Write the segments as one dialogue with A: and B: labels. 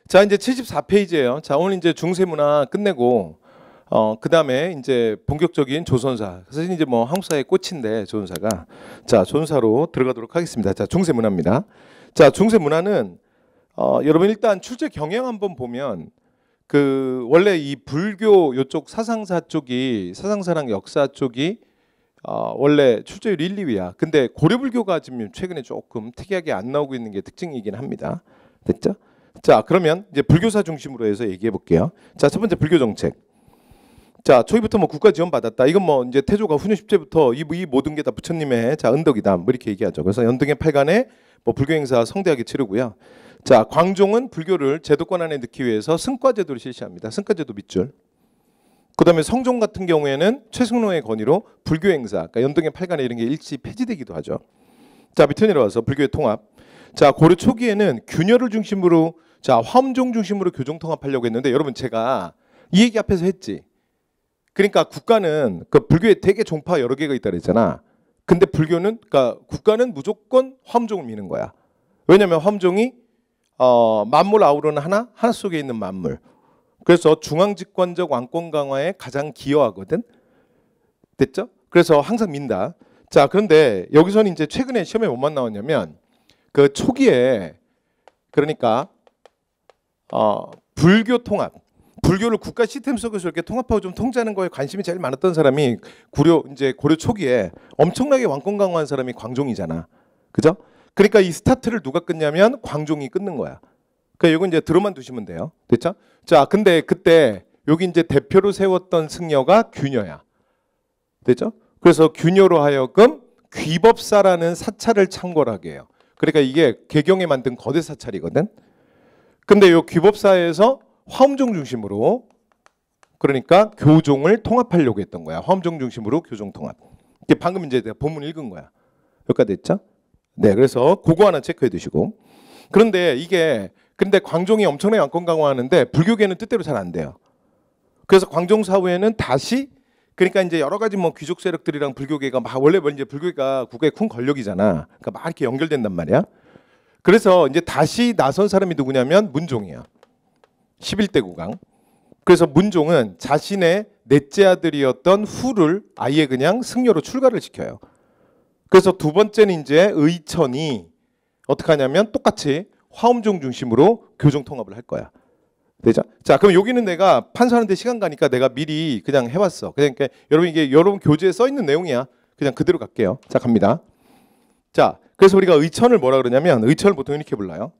A: 자, 이제 74페이지예요. 자, 오늘 이제 중세문화 끝내고 그다음에 이제 본격적인 조선사. 사실 이제 뭐 한국 사회의 꽃인데 조선사가. 자, 조선사로 들어가도록 하겠습니다. 자, 중세문화입니다. 자, 중세문화는 여러분 일단 출제 경향 한번 보면 그 원래 이 불교 요쪽 사상사 쪽이 사상사랑 역사 쪽이 원래 출제율 1, 2위야. 근데 고려불교가 지금 최근에 조금 특이하게 안 나오고 있는 게 특징이긴 합니다. 됐죠? 자, 그러면 이제 불교사 중심으로 해서 얘기해 볼게요. 자, 첫 번째 불교 정책. 자, 초기부터 뭐 국가 지원 받았다. 이건 뭐 이제 태조가 훈유 10제부터 이 모든 게 다 부처님의 자 은덕이다. 뭐 이렇게 얘기하죠. 그래서 연등의 8간에 뭐 불교 행사 성대하게 치르고요. 자, 광종은 불교를 제도권 안에 넣기 위해서 승과제도를 실시합니다. 승과제도 밑줄. 그다음에 성종 같은 경우에는 최승로의 건의로 불교 행사, 그러니까 연등의 8간에 이런 게 일시 폐지되기도 하죠. 자, 밑에 내려와서 불교의 통합. 자, 고려 초기에는 균열을 중심으로 자 화엄종 중심으로 교종 통합하려고 했는데 여러분 제가 이 얘기 앞에서 했지. 그러니까 국가는 그 불교에 되게 종파 여러 개가 있다 그랬잖아. 근데 불교는 그러니까 국가는 무조건 화엄종을 미는 거야. 왜냐하면 화엄종이 만물 아우르는 하나 속에 있는 만물. 그래서 중앙집권적 왕권 강화에 가장 기여하거든. 됐죠? 그래서 항상 민다. 자, 그런데 여기서는 이제 최근에 시험에 뭐만 나왔냐면 그 초기에 그러니까 불교 통합, 불교를 국가 시스템 속에서 이렇게 통합하고 좀 통제하는 거에 관심이 제일 많았던 사람이 고려 초기에 엄청나게 왕권 강화한 사람이 광종이잖아, 그죠? 그러니까 이 스타트를 누가 끊냐면 광종이 끊는 거야. 그러니까 이거 이제 들어만 두시면 돼요, 됐죠? 자, 근데 그때 여기 이제 대표로 세웠던 승려가 균여야, 됐죠? 그래서 균여로 하여금 귀법사라는 사찰을 창궐하게 해요. 그러니까 이게 개경에 만든 거대 사찰이거든. 근데 이 귀법사에서 화엄종 중심으로 그러니까 교종을 통합하려고 했던 거야. 화엄종 중심으로 교종 통합. 이게 방금 이제 내가 본문 읽은 거야. 여기까지 됐죠? 네, 그래서 그거 하나 체크해 두시고. 그런데 근데 광종이 엄청나게 왕권 강화하는데 불교계는 뜻대로 잘 안 돼요. 그래서 광종 사후에는 다시 그러니까 이제 여러 가지 뭐 귀족 세력들이랑 불교계가 막 원래 이제 불교가 국가의 큰 권력이잖아. 그러니까 막 이렇게 연결된단 말이야. 그래서 이제 다시 나선 사람이 누구냐면 문종이야. 11대 국왕. 그래서 문종은 자신의 넷째 아들이었던 후를 아예 그냥 승려로 출가를 시켜요. 그래서 두 번째는 이제 의천이 어떻게 하냐면 똑같이 화엄종 중심으로 교종 통합을 할 거야. 되죠? 자, 그럼 여기는 내가 판사하는데 시간 가니까 내가 미리 그냥 해왔어. 그러니까 여러분 이게 여러분 교재에 써 있는 내용이야. 그냥 그대로 갈게요. 자, 갑니다. 자, 그래서 우리가 의천을 뭐라 그러냐면 의천을 보통 이렇게 불러요.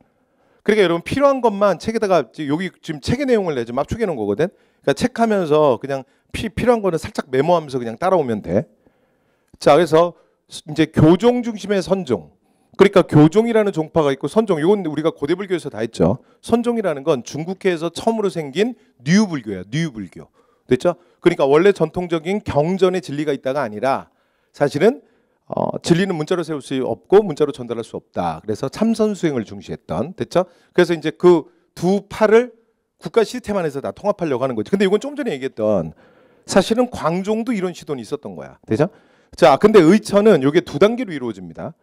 A: 그러니까 여러분 필요한 것만 책에다가 여기 지금 책의 내용을 내가 좀 압축해 놓은 거거든. 그러니까 책하면서 그냥 필요한 거는 살짝 메모하면서 그냥 따라오면 돼. 자, 그래서 이제 교종 중심의 선종. 그러니까 교종이라는 종파가 있고 선종. 이건 우리가 고대 불교에서 다 했죠. 선종이라는 건 중국계에서 처음으로 생긴 뉴불교야. 뉴불교. 됐죠? 그러니까 원래 전통적인 경전의 진리가 있다가 아니라 사실은 진리는 문자로 세울 수 없고 문자로 전달할 수 없다. 그래서 참선 수행을 중시했던. 됐죠? 그래서 이제 그 두 파를 국가 시스템 안에서 다 통합하려고 하는 거지. 근데 이건 좀 전에 얘기했던 사실은 광종도 이런 시도는 있었던 거야. 되죠? 자, 근데 의천은 이게 두 단계로 이루어집니다.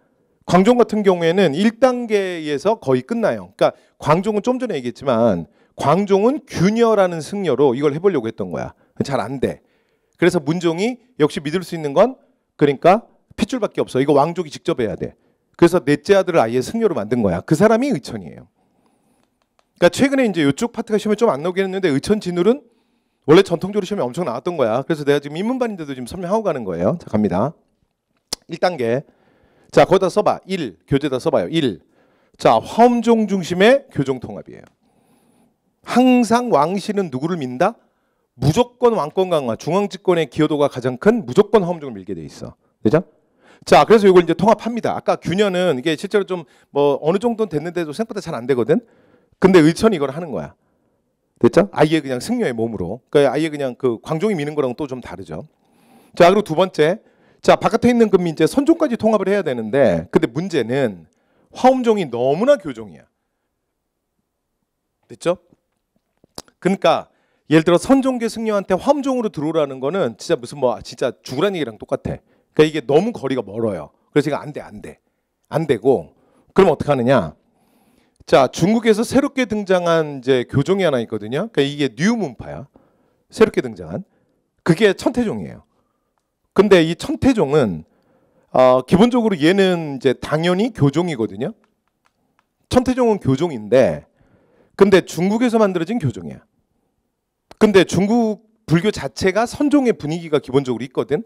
A: 광종 같은 경우에는 1단계에서 거의 끝나요. 그러니까 광종은 좀 전에 얘기했지만 광종은 균여라는 승려로 이걸 해보려고 했던 거야. 잘 안 돼. 그래서 문종이 역시 믿을 수 있는 건 그러니까 핏줄밖에 없어. 이거 왕족이 직접 해야 돼. 그래서 넷째 아들을 아예 승려로 만든 거야. 그 사람이 의천이에요. 그러니까 최근에 이제 이쪽 파트가 시험에 좀 안 나오긴 했는데 의천 진울은 원래 전통적으로 시험에 엄청 나왔던 거야. 그래서 내가 지금 입문반인데도 지금 설명하고 가는 거예요. 자, 갑니다. 1단계. 자, 거기다 써봐. 1. 교재다 써봐요. 1. 자, 화엄종 중심의 교종 통합이에요. 항상 왕실은 누구를 민다? 무조건 왕권 강화, 중앙집권의 기여도가 가장 큰 무조건 화엄종을 밀게 돼 있어. 그죠? 자, 그래서 이걸 이제 통합합니다. 아까 균열은 이게 실제로 좀 뭐 어느 정도는 됐는데도 생각보다 잘 안 되거든. 근데 의천이 이걸 하는 거야. 됐죠? 아예 그냥 승려의 몸으로. 그러니까 아예 그냥 그 광종이 미는 거랑 또 좀 다르죠. 자, 그리고 두 번째. 자, 바깥에 있는 금이 이제 선종까지 통합을 해야 되는데 근데 문제는 화엄종이 너무나 교종이야. 됐죠? 그러니까 예를 들어 선종계 승려한테 화엄종으로 들어오라는 거는 진짜 무슨 뭐 진짜 죽으라는 얘기랑 똑같아. 그러니까 이게 너무 거리가 멀어요. 그래서 이거 안 돼. 안 되고 그럼 어떻게 하느냐? 자, 중국에서 새롭게 등장한 이제 교종이 하나 있거든요. 그러니까 이게 뉴문파야. 새롭게 등장한. 그게 천태종이에요. 근데 이 천태종은 기본적으로 얘는 이제 당연히 교종이거든요. 천태종은 교종인데, 근데 중국에서 만들어진 교종이야. 근데 중국 불교 자체가 선종의 분위기가 기본적으로 있거든.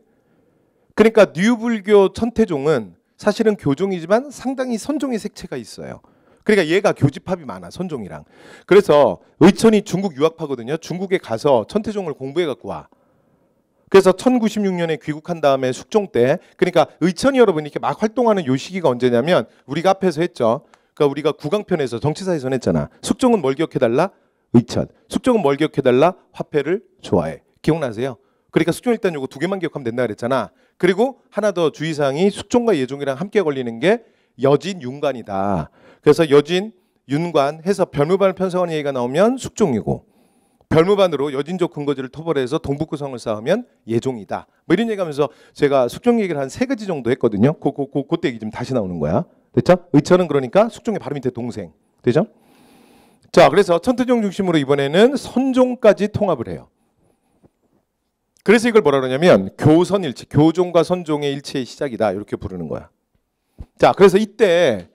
A: 그러니까 뉴불교 천태종은 사실은 교종이지만 상당히 선종의 색채가 있어요. 그러니까 얘가 교집합이 많아, 선종이랑. 그래서 의천이 중국 유학파거든요. 중국에 가서 천태종을 공부해 갖고 와. 그래서 1096년에 귀국한 다음에 숙종 때, 그러니까 의천이 여러분 이렇게 막 활동하는 요 시기가 언제냐면 우리가 앞에서 했죠. 그러니까 우리가 구강편에서 정치사에서 했잖아. 숙종은 뭘 기억해달라? 의천. 숙종은 뭘 기억해달라? 화폐를 좋아해. 기억나세요? 그러니까 숙종 일단 요거 두 개만 기억하면 된다 그랬잖아. 그리고 하나 더 주의사항이 숙종과 예종이랑 함께 걸리는 게 여진 윤관이다. 그래서 여진 윤관 해서 별무반을 편성하는 얘기가 나오면 숙종이고, 별무반으로 여진족 근거지를 토벌해서 동북구성을 쌓으면 예종이다. 뭐 이런 얘기하면서 제가 숙종 얘기를 한 3가지 정도 했거든요. 그때 얘기 좀 다시 나오는 거야. 됐죠? 의천은 그러니까 숙종의 바로 밑에 동생. 되죠? 자, 그래서 천태종 중심으로 이번에는 선종까지 통합을 해요. 그래서 이걸 뭐라 그러냐면 교선일치, 교종과 선종의 일치의 시작이다. 이렇게 부르는 거야. 자, 그래서 이때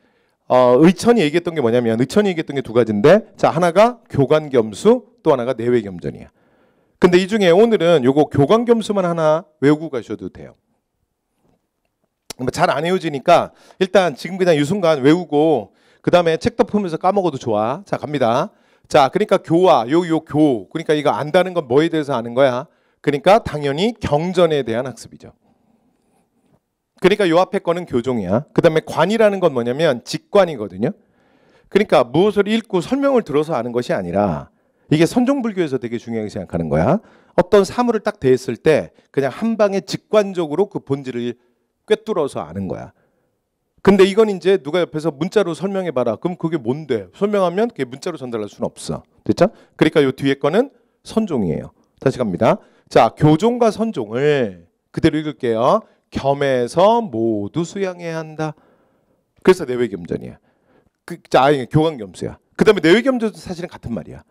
A: 의천이 얘기했던 게 뭐냐면, 의천이 얘기했던 게 두 가지인데, 자, 하나가 교관겸수, 또 하나가 내외겸전이야. 근데 이 중에 오늘은 요거 교관겸수만 하나 외우고 가셔도 돼요. 잘 안 외워지니까 일단 지금 그냥 이 순간 외우고 그 다음에 책 덮으면서 까먹어도 좋아. 자, 갑니다. 자, 그러니까 교와 요 교, 그러니까 이거 안다는 건 뭐에 대해서 아는 거야? 그러니까 당연히 경전에 대한 학습이죠. 그러니까 요 앞에 거는 교종이야. 그 다음에 관이라는 건 뭐냐면 직관이거든요. 그러니까 무엇을 읽고 설명을 들어서 아는 것이 아니라, 이게 선종불교에서 되게 중요하게 생각하는 거야. 어떤 사물을 딱 대했을 때 그냥 한 방에 직관적으로 그 본질을 꿰뚫어서 아는 거야. 근데 이건 이제 누가 옆에서 문자로 설명해봐라. 그럼 그게 뭔데? 설명하면 그게 문자로 전달할 수는 없어. 됐죠? 그러니까 요 뒤에 거는 선종이에요. 다시 갑니다. 자, 교종과 선종을 그대로 읽을게요. 겸해서 모두 수양해야 한다. 그래서 내외겸전이야. 교관겸수야. 그 다음에 내외겸전도 사실은 같은 말이야.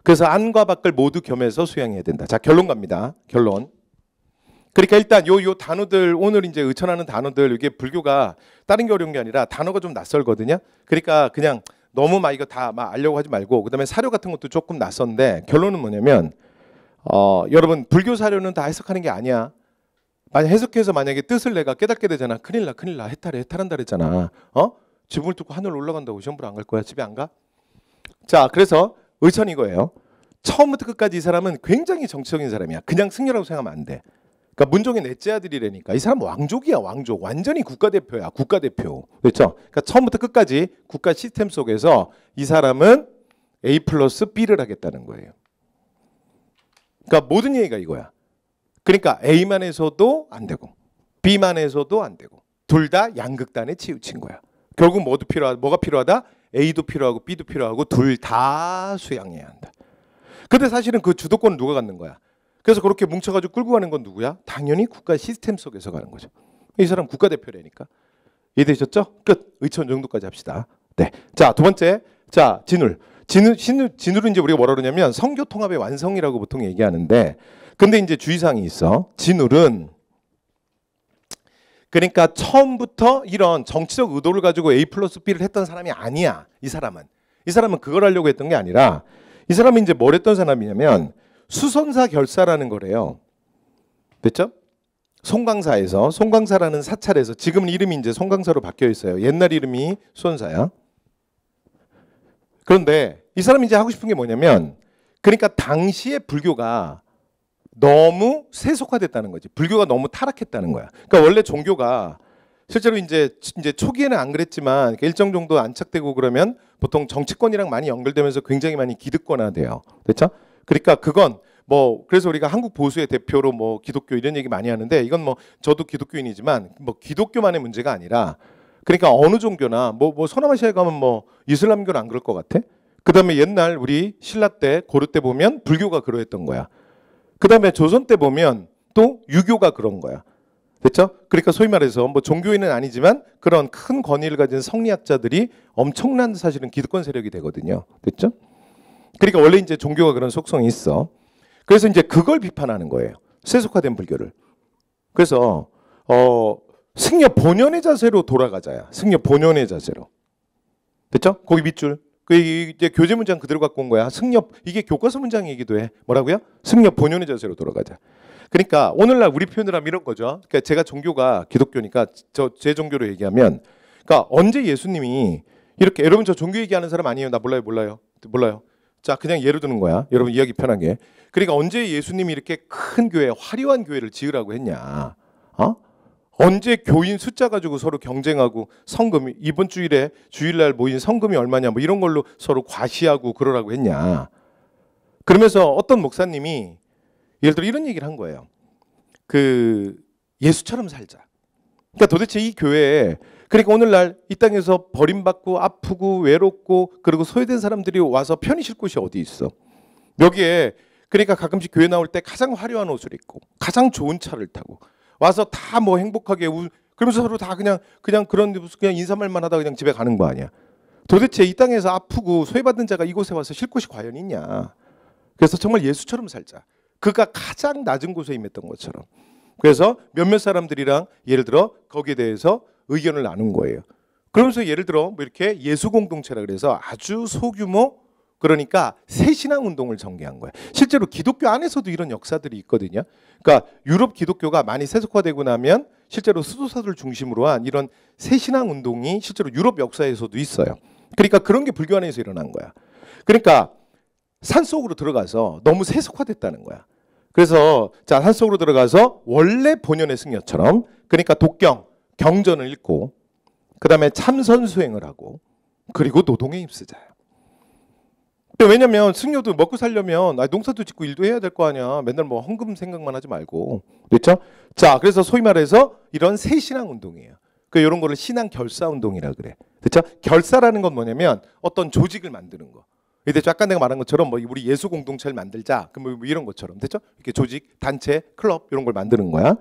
A: 그래서 안과 밖을 모두 겸해서 수양해야 된다. 자, 결론 갑니다. 결론. 그러니까 일단 요 단어들, 오늘 이제 의천하는 단어들, 이게 불교가 다른 게 어려운 게 아니라 단어가 좀 낯설거든요. 그러니까 그냥 너무 막 이거 다 막 알려고 하지 말고, 그다음에 사료 같은 것도 조금 낯선데, 결론은 뭐냐면 여러분 불교 사료는 다 해석하는 게 아니야. 만약 해석해서 만약에 뜻을 내가 깨닫게 되잖아. 큰일 나. 해탈한다 그랬잖아. 지붕을 뚫고 하늘 올라간다고 시험 보러 안 갈 거야? 집에 안 가? 자, 그래서 의천 이거예요. 처음부터 끝까지 이 사람은 굉장히 정치적인 사람이야. 그냥 승려라고 생각하면 안 돼. 그러니까 문종의 넷째 아들이라니까. 이 사람 왕족이야, 왕족. 완전히 국가대표야, 국가대표. 그렇죠? 그러니까 처음부터 끝까지 국가 시스템 속에서 이 사람은 A 플러스 B를 하겠다는 거예요. 그러니까 모든 얘기가 이거야. 그러니까 A만 해서도 안 되고 B만 해서도 안 되고 둘 다 양극단에 치우친 거야. 결국 뭐가 필요하다? A도 필요하고 B도 필요하고 둘 다 수양해야 한다. 근데 사실은 그 주도권은 누가 갖는 거야? 그래서 그렇게 뭉쳐가지고 끌고 가는 건 누구야? 당연히 국가 시스템 속에서 가는 거죠. 이 사람 국가대표라니까. 이해되셨죠? 끝. 의천 정도까지 합시다. 네. 자, 두 번째. 자, 진울. 진울은 이제 우리가 뭐라 그러냐면 성교 통합의 완성이라고 보통 얘기하는데, 근데 이제 주의사항이 있어. 진울은 그러니까 처음부터 이런 정치적 의도를 가지고 A 플러스 B를 했던 사람이 아니야. 이 사람은 그걸 하려고 했던 게 아니라, 이 사람이 이제 뭘 했던 사람이냐면 수선사 결사라는 거래요. 됐죠? 송광사라는 사찰에서, 지금은 이름이 이제 송광사로 바뀌어 있어요. 옛날 이름이 수선사야. 그런데 이 사람이 이제 하고 싶은 게 뭐냐면, 그러니까 당시에 불교가 너무 세속화됐다는 거지. 불교가 너무 타락했다는 거야. 그러니까 원래 종교가 실제로 이제 초기에는 안 그랬지만 일정 정도 안착되고 그러면 보통 정치권이랑 많이 연결되면서 굉장히 많이 기득권화돼요. 됐죠? 그러니까 그건 뭐, 그래서 우리가 한국 보수의 대표로 뭐 기독교 이런 얘기 많이 하는데, 이건 뭐 저도 기독교인이지만 뭐 기독교만의 문제가 아니라, 그러니까 어느 종교나 뭐 서남아시아에 가면 뭐 이슬람교는 안 그럴 것 같아. 그다음에 옛날 우리 신라 때, 고려 때 보면 불교가 그러했던 거야. 그다음에 조선 때 보면 또 유교가 그런 거야. 됐죠? 그러니까 소위 말해서 뭐 종교인은 아니지만 그런 큰 권위를 가진 성리학자들이 엄청난 사실은 기득권 세력이 되거든요. 됐죠? 그러니까 원래 이제 종교가 그런 속성이 있어. 그래서 이제 그걸 비판하는 거예요. 세속화된 불교를. 그래서 승려 본연의 자세로 돌아가자야. 승려 본연의 자세로. 됐죠? 거기 밑줄. 그 이제 교재 문장 그대로 갖고 온 거야. 승려 이게 교과서 문장이기도 해. 뭐라고요? 승려 본연의 자세로 돌아가자. 그러니까 오늘날 우리 표현을 하면 이런 거죠. 그러니까 제가 종교가 기독교니까 제 종교로 얘기하면, 그러니까 언제 예수님이 이렇게, 여러분 저 종교 얘기하는 사람 아니에요? 나 몰라요. 자, 그냥 예를 드는 거야. 여러분 이야기 편하게. 그러니까 언제 예수님이 이렇게 큰 교회, 화려한 교회를 지으라고 했냐? 언제 교인 숫자 가지고 서로 경쟁하고 성금이 이번 주일날 모인 성금이 얼마냐 뭐 이런 걸로 서로 과시하고 그러라고 했냐? 그러면서 어떤 목사님이 예를 들어 이런 얘기를 한 거예요. 그 예수처럼 살자. 그러니까 도대체 이 교회에, 그러니까 오늘날 이 땅에서 버림받고 아프고 외롭고 그리고 소외된 사람들이 와서 편히 쉴 곳이 어디 있어? 여기에 그러니까 가끔씩 교회 나올 때 가장 화려한 옷을 입고 가장 좋은 차를 타고 와서 다 뭐 행복하게 그러면서 서로 다 그냥 그런 그냥 인사말만 하다 그냥 집에 가는 거 아니야. 도대체 이 땅에서 아프고 소외받은 자가 이곳에 와서 쉴 곳이 과연 있냐. 그래서 정말 예수처럼 살자. 그가 가장 낮은 곳에 임했던 것처럼. 그래서 몇몇 사람들이랑 예를 들어 거기에 대해서 의견을 나눈 거예요. 그러면서 예를 들어 뭐 이렇게 예수 공동체라 그래서 아주 소규모, 그러니까 새신앙 운동을 전개한 거예요. 실제로 기독교 안에서도 이런 역사들이 있거든요. 그러니까 유럽 기독교가 많이 세속화되고 나면 실제로 수도사들 중심으로 한 이런 새신앙 운동이 실제로 유럽 역사에서도 있어요. 그러니까 그런 게 불교 안에서 일어난 거야. 그러니까 산속으로 들어가서 너무 세속화됐다는 거야. 그래서 자, 산속으로 들어가서 원래 본연의 승려처럼, 그러니까 독경, 경전을 읽고 그다음에 참선 수행을 하고 그리고 노동에 힘쓰자요. 왜냐면 승려도 먹고 살려면 농사도 짓고 일도 해야 될 거 아니야. 맨날 뭐 헌금 생각만 하지 말고. 그렇죠? 자, 그래서 소위 말해서 이런 새신앙 운동이에요. 그 이런 거를 신앙 결사 운동이라 그래. 그렇죠? 결사라는 건 뭐냐면 어떤 조직을 만드는 거. 근데 아까 내가 말한 것처럼 뭐 우리 예수 공동체를 만들자. 뭐 이런 것처럼. 됐죠? 이렇게 조직, 단체, 클럽 이런 걸 만드는 거야.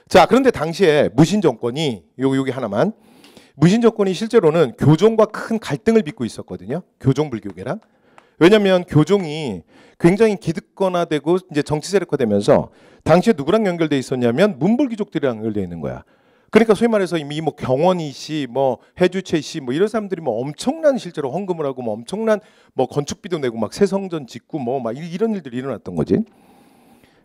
A: 자, 그런데 당시에 무신 정권이 여기 하나만, 무신 정권이 실제로는 교종과 큰 갈등을 빚고 있었거든요. 교종 불교계랑. 왜냐하면 교종이 굉장히 기득권화되고 이제 정치 세력화되면서 당시에 누구랑 연결돼 있었냐면 문불귀족들이랑 연결돼 있는 거야. 그러니까 소위 말해서 이미 뭐 경원이 씨, 뭐 해주채 씨, 뭐 이런 사람들이 뭐 엄청난 실제로 헌금을 하고 뭐 엄청난 뭐 건축비도 내고 막 새성전 짓고 뭐 막 이런 일들이 일어났던 거지.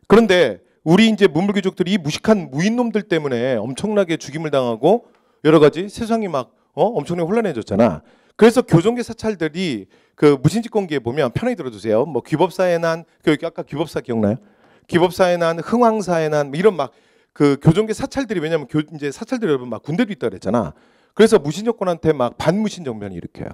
A: 그런데 우리 이제 문불귀족들이 이 무식한 무인놈들 때문에 엄청나게 죽임을 당하고 여러 가지 세상이 막 엄청나게 혼란해졌잖아. 그래서 교종계 사찰들이 그 무신집권기에 보면 편하게 들어주세요. 뭐 귀법사에 난, 그 아까 귀법사 기억나요? 귀법사에 난, 흥왕사에 난, 뭐 이런 막 그 교종계 사찰들이, 왜냐면 이제 사찰들이 여러분 막 군대도 있다 그랬잖아. 그래서 무신정권한테 막 반무신 정변을 일으켜요.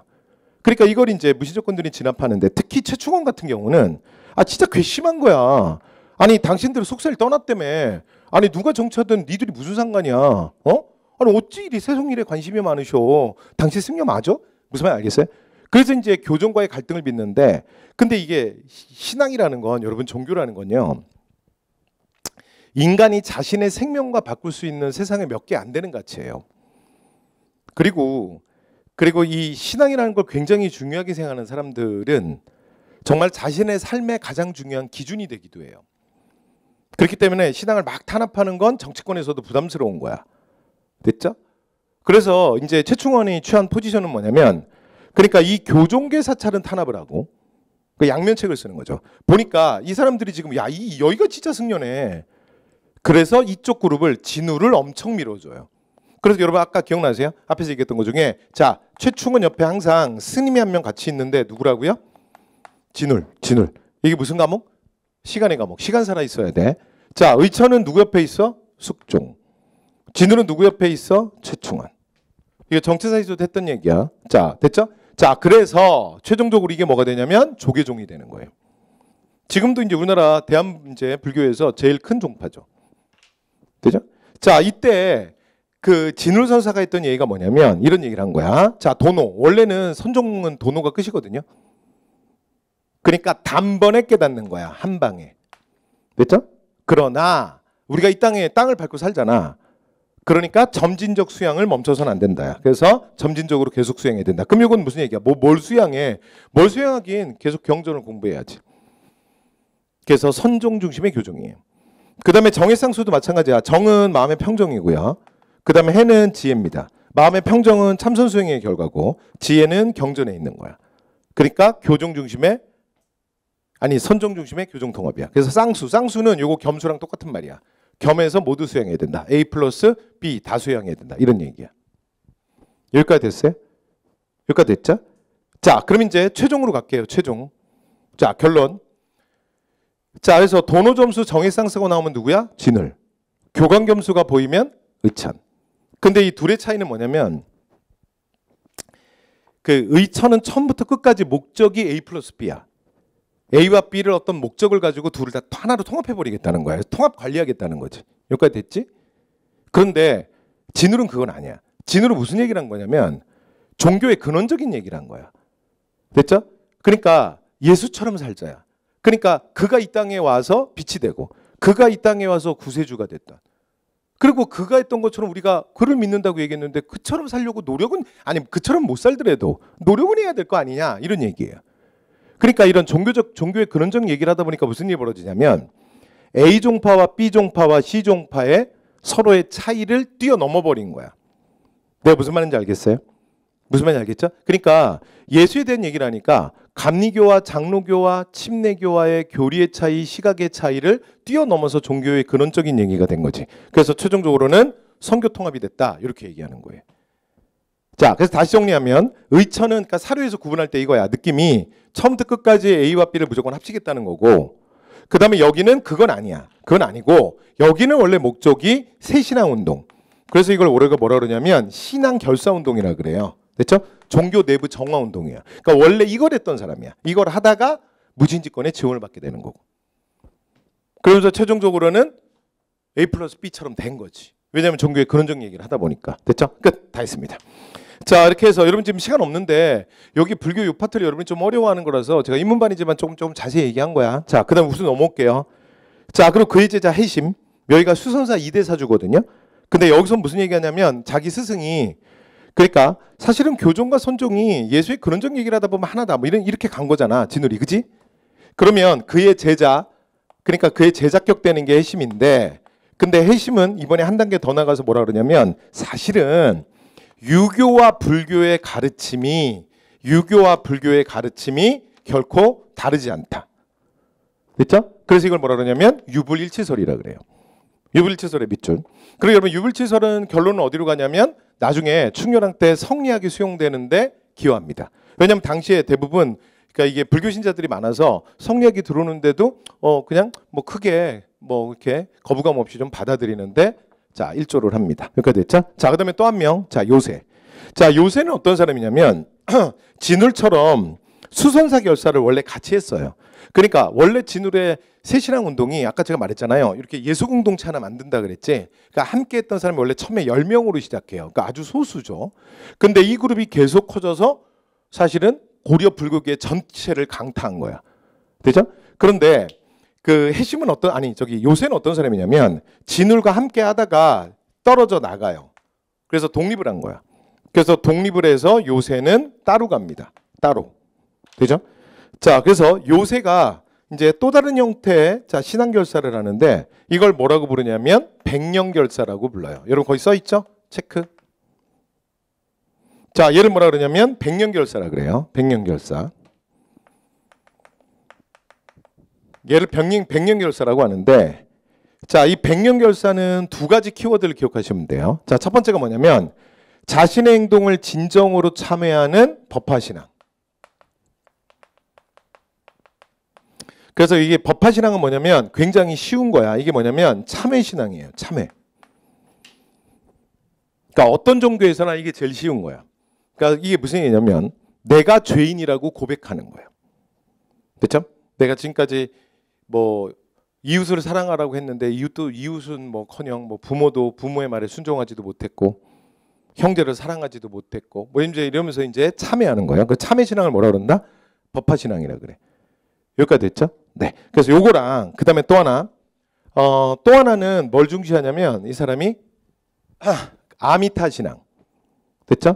A: 그러니까 이걸 이제 무신정권들이 진압하는데, 특히 최충원 같은 경우는 진짜 괘씸한 거야. 아니 당신들 속세를 떠났다며. 아니 누가 정치하든 니들이 무슨 상관이야? 아니 어찌 이리 세속 일에 관심이 많으셔? 당신 승려 맞아? 무슨 말 알겠어요? 그래서 이제 교종과의 갈등을 빚는데, 근데 이게 신앙이라는 건, 여러분 종교라는 건요, 인간이 자신의 생명과 바꿀 수 있는 세상에 몇 개 안 되는 가치예요. 그리고 이 신앙이라는 걸 굉장히 중요하게 생각하는 사람들은 정말 자신의 삶의 가장 중요한 기준이 되기도 해요. 그렇기 때문에 신앙을 막 탄압하는 건 정치권에서도 부담스러운 거야. 됐죠? 그래서 이제 최충원이 취한 포지션은 뭐냐면, 그러니까 이 교종계 사찰은 탄압을 하고 그 양면책을 쓰는 거죠. 보니까 이 사람들이 지금 여기가 진짜 승려네. 그래서 이쪽 그룹을, 진우를 엄청 밀어줘요. 그래서 여러분 아까 기억나세요? 앞에서 얘기했던 것 중에, 자, 최충원 옆에 항상 스님이 한 명 같이 있는데 누구라고요? 진울. 이게 무슨 과목? 시간의 과목. 시간 살아 있어야 돼. 자, 의천은 누구 옆에 있어? 숙종. 진울은 누구 옆에 있어? 최충원. 이게 정치사에서도 했던 얘기야. 자, 됐죠? 자, 그래서 최종적으로 이게 뭐가 되냐면 조계종이 되는 거예요. 지금도 이제 우리나라 대한 이제 불교에서 제일 큰 종파죠. 되죠? 자, 이때 그 진울 선사가 했던 얘기가 뭐냐면 이런 얘기를 한 거야. 자, 도노. 원래는 선종은 도노가 끝이거든요. 그러니까 단번에 깨닫는 거야. 한 방에. 됐죠? 그러나 우리가 이 땅을 밟고 살잖아. 그러니까 점진적 수양을 멈춰서는 안 된다. 그래서 점진적으로 계속 수양해야 된다. 그럼 이건 무슨 얘기야? 뭘 수양해? 뭘 수양하긴 계속 경전을 공부해야지. 그래서 선종 중심의 교종이에요. 그 다음에 정의 쌍수도 마찬가지야. 정은 마음의 평정이고요. 그 다음에 해는 지혜입니다. 마음의 평정은 참선 수행의 결과고 지혜는 경전에 있는 거야. 그러니까 교종 중심의 선종 중심의 교종 통합이야. 그래서 쌍수는 요거 겸수랑 똑같은 말이야. 겸해서 모두 수양해야 된다. A 플러스 B 다 수양해야 된다. 이런 얘기야. 여기까지 됐어요? 여기까지 됐죠? 자, 그럼 이제 최종으로 갈게요. 최종. 자, 결론. 자, 그래서 도노 점수 정의쌍수가 나오면 누구야? 진을. 교감 겸수가 보이면 의천. 근데 이 둘의 차이는 뭐냐면 그 의천은 처음부터 끝까지 목적이 A 플러스 B야. A와 B를 어떤 목적을 가지고 둘을 다 하나로 통합해버리겠다는 거야. 통합 관리하겠다는 거지. 여기까지 됐지? 그런데 진울은 그건 아니야. 진울은 무슨 얘기를 한 거냐면 종교의 근원적인 얘기를 한 거야. 됐죠? 그러니까 예수처럼 살자야. 그러니까 그가 이 땅에 와서 빛이 되고 그가 이 땅에 와서 구세주가 됐다. 그리고 그가 했던 것처럼 우리가 그를 믿는다고 얘기했는데 그처럼 살려고 노력은 그처럼 못 살더라도 노력은 해야 될 거 아니냐 이런 얘기예요. 그러니까 이런 종교의 근원적 얘기를 하다 보니까 무슨 일이 벌어지냐면 A종파와 B종파와 C종파의 서로의 차이를 뛰어넘어 버린 거야. 내가 무슨 말인지 알겠어요? 무슨 말인지 알겠죠? 그러니까 예수에 대한 얘기를 하니까 감리교와 장로교와 침례교와의 교리의 차이, 시각의 차이를 뛰어넘어서 종교의 근원적인 얘기가 된 거지. 그래서 최종적으로는 선교 통합이 됐다. 이렇게 얘기하는 거예요. 자, 그래서 다시 정리하면 의천은 그러니까 사료에서 구분할 때 이거야. 느낌이 처음부터 끝까지 A와 B를 무조건 합치겠다는 거고 그 다음에 여기는 그건 아니야. 그건 아니고 여기는 원래 목적이 새신앙운동. 그래서 이걸 우리가 뭐라 그러냐면 신앙결사운동이라 그래요. 됐죠? 종교 내부 정화운동이야. 그러니까 원래 이걸 했던 사람이야. 이걸 하다가 무진지권에 지원을 받게 되는 거고. 그러면서 최종적으로는 A 플러스 B처럼 된 거지. 왜냐하면 종교의 근원적 얘기를 하다 보니까. 됐죠? 끝. 다 했습니다. 자, 이렇게 해서 여러분 지금 시간 없는데 여기 불교 요 파트를 여러분이 좀 어려워하는 거라서 제가 입문반이지만 조금 자세히 얘기한 거야. 자, 그 다음에 우선 넘어올게요. 자, 그리고 그의 제자 해심. 여기가 수선사 2대 사주거든요. 근데 여기서 무슨 얘기하냐면 자기 스승이 그러니까 사실은 교종과 선종이 예수의 근원적 얘기를 하다 보면 하나다. 뭐 이렇게 간 거잖아. 진울이. 그지? 그러면 그의 제자 그러니까 그의 제자격 되는 게 해심인데 근데 해심은 이번에 한 단계 더 나가서 뭐라 그러냐면 사실은 유교와 불교의 가르침이 결코 다르지 않다. 됐죠? 그래서 이걸 뭐라 그러냐면 유불일치설이라 그래요. 유불일치설의 밑줄. 그리고 여러분 유불일치설은 결론은 어디로 가냐면 나중에 충렬왕 때 성리학이 수용되는데 기여합니다. 왜냐하면 당시에 대부분 그러니까 이게 불교 신자들이 많아서 성리학이 들어오는데도 그냥 뭐 크게 뭐 이렇게 거부감 없이 좀 받아들이는데 자, 일조를 합니다. 여기까지 됐죠? 자, 그다음에 또 한 명. 자, 요새. 자, 요새는 어떤 사람이냐면 진울처럼 수선사 결사를 원래 같이 했어요. 그러니까 원래 진울의 새신앙 운동이 아까 제가 말했잖아요. 이렇게 예수 공동체 하나 만든다 그랬지. 그러니까 함께 했던 사람이 원래 처음에 10명으로 시작해요. 그러니까 아주 소수죠. 근데 이 그룹이 계속 커져서 사실은 고려 불교계 전체를 강타한 거야. 되죠? 그런데 그 해심은 요새는 어떤 사람이냐면 진울과 함께 하다가 떨어져 나가요. 그래서 독립을 한 거야. 그래서 독립을 해서 요새는 따로 갑니다. 따로. 되죠? 자, 그래서 요새가 이제 또 다른 형태의 신앙결사를 하는데 이걸 뭐라고 부르냐면 백령결사라고 불러요. 여러분 거기 써 있죠? 체크. 자, 얘를 뭐라 그러냐면 백령결사라 그래요. 백령결사. 얘를 백령결사라고 하는데 자, 이 백령결사는 두 가지 키워드를 기억하시면 돼요. 자, 첫 번째가 뭐냐면 자신의 행동을 진정으로 참회하는 법화신앙. 그래서 이게 법화신앙은 뭐냐면 굉장히 쉬운 거야. 이게 뭐냐면 참회신앙이에요. 참회. 그러니까 어떤 종교에서나 이게 제일 쉬운 거야. 그러니까 이게 무슨 얘기냐면 내가 죄인이라고 고백하는 거예요. 그렇죠? 내가 지금까지 뭐 이웃을 사랑하라고 했는데 이웃은 뭐커녕 뭐 부모도 부모의 말에 순종하지도 못했고 형제를 사랑하지도 못했고 뭐 이제 이러면서 이제 참회하는 거예요. 그 참회 신앙을 뭐라 그런다? 법화 신앙이라 그래. 여기까지 됐죠? 네. 그래서 요거랑 그다음에 또 하나는 뭘 중시하냐면 이 사람이 아미타 신앙. 됐죠?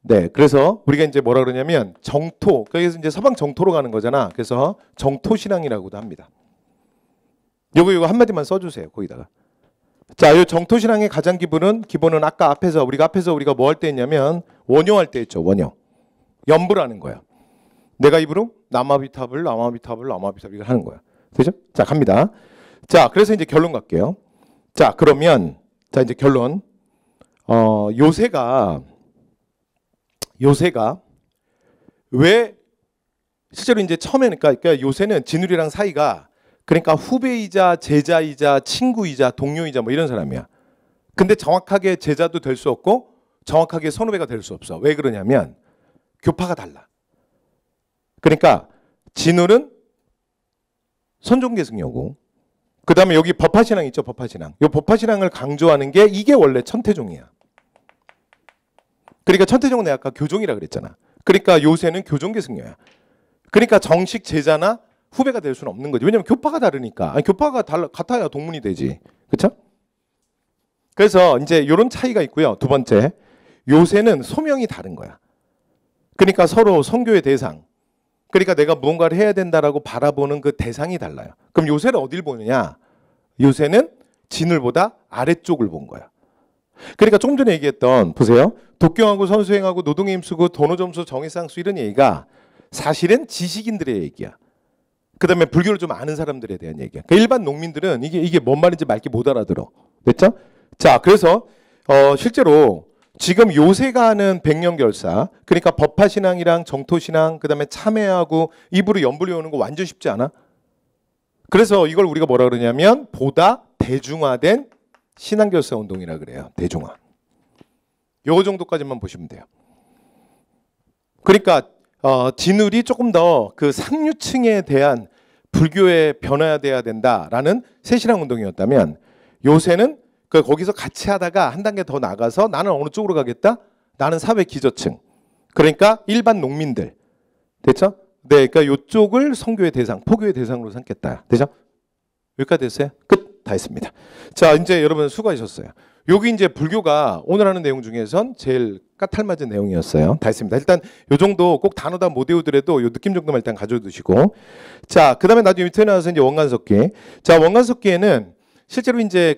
A: 네. 그래서 우리가 이제 뭐라 그러냐면 정토. 그래서 이제 서방 정토로 가는 거잖아. 그래서 정토 신앙이라고도 합니다. 요거 한마디만 써주세요. 거기다가. 자, 요 정토 신앙의 가장 기본은 아까 우리가 뭐 할 때 했냐면 원효할 때 했죠. 원효. 연부라는 거야. 내가 입으로 남아비탑을 이걸 하는 거야. 되죠? 자, 갑니다. 자, 그래서 이제 결론 갈게요. 자, 그러면 자, 이제 결론. 요새가 왜 실제로 이제 처음에는 그러니까 요새는 진울이랑 사이가 그러니까 후배이자 제자이자 친구이자 동료이자 뭐 이런 사람이야. 근데 정확하게 제자도 될 수 없고 정확하게 선후배가 될 수 없어. 왜 그러냐면 교파가 달라. 그러니까 진울은 선종계승려고 그 다음에 여기 법화신앙 있죠. 법화신앙. 이 법화신앙을 강조하는 게 이게 원래 천태종이야. 그러니까 천태종은 내가 아까 교종이라 그랬잖아. 그러니까 요새는 교종계승려야. 그러니까 정식 제자나 후배가 될 수는 없는 거지. 왜냐면 교파가 다르니까. 아니, 교파가 같아야 동문이 되지. 그렇죠? 그래서 이제 이런 차이가 있고요. 두 번째, 요새는 소명이 다른 거야. 그러니까 서로 선교의 대상. 그러니까 내가 무언가를 해야 된다라고 바라보는 그 대상이 달라요. 그럼 요새는 어딜 보느냐? 요새는 진울보다 아래쪽을 본 거야. 그러니까 조금 전에 얘기했던 보세요. 독경하고 선수행하고 노동에 힘쓰고 돈호점수 정의상수 이런 얘기가 사실은 지식인들의 얘기야. 그 다음에 불교를 좀 아는 사람들에 대한 얘기야. 그러니까 일반 농민들은 이게 뭔 말인지 맑게 못 알아들어. 됐죠? 자, 그래서 실제로 지금 요새가 하는 백년결사, 그러니까 법화신앙이랑 정토신앙, 그 다음에 참회하고 입으로 연불 외우는 거 완전 쉽지 않아? 그래서 이걸 우리가 뭐라 그러냐면 보다 대중화된 신앙결사 운동이라 그래요. 대중화. 요 정도까지만 보시면 돼요. 그러니까 진울이 조금 더 그 상류층에 대한 불교에 변화돼야 된다라는 새신앙 운동이었다면 요새는 거기서 같이 하다가 한 단계 더 나가서 나는 어느 쪽으로 가겠다? 나는 사회 기저층. 그러니까 일반 농민들. 됐죠? 네, 그러니까 이쪽을 선교의 대상, 포교의 대상으로 삼겠다. 되죠? 여기까지 됐어요? 끝. 다 했습니다. 자, 이제 여러분 수고하셨어요. 여기 이제 불교가 오늘 하는 내용 중에선 제일 까탈맞은 내용이었어요. 다 했습니다. 일단 요 정도 꼭 단어 다 못 외우더라도 요 느낌 정도만 일단 가져두시고. 자, 그다음에 나중에 밑에 나와서 이제 원간석기. 자, 원간석기에는 실제로 이제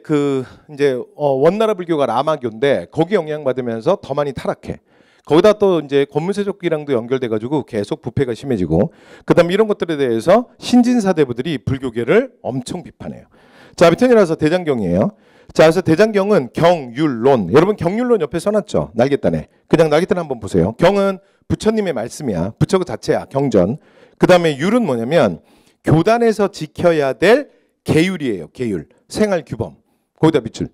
A: 원나라 불교가 라마교인데 거기 영향받으면서 더 많이 타락해. 거기다 또 이제 권문세족기랑도 연결돼가지고 계속 부패가 심해지고 그다음에 이런 것들에 대해서 신진사대부들이 불교계를 엄청 비판해요. 자, 밑에 내려서 대장경이에요. 자, 그래서 대장경은 경율론. 여러분 경율론 옆에 써놨죠? 날개단에. 그냥 날개단 한번 보세요. 경은 부처님의 말씀이야. 부처 그 자체야. 경전. 그 다음에 율은 뭐냐면 교단에서 지켜야 될 계율이에요. 계율. 생활규범. 거기다 밑줄.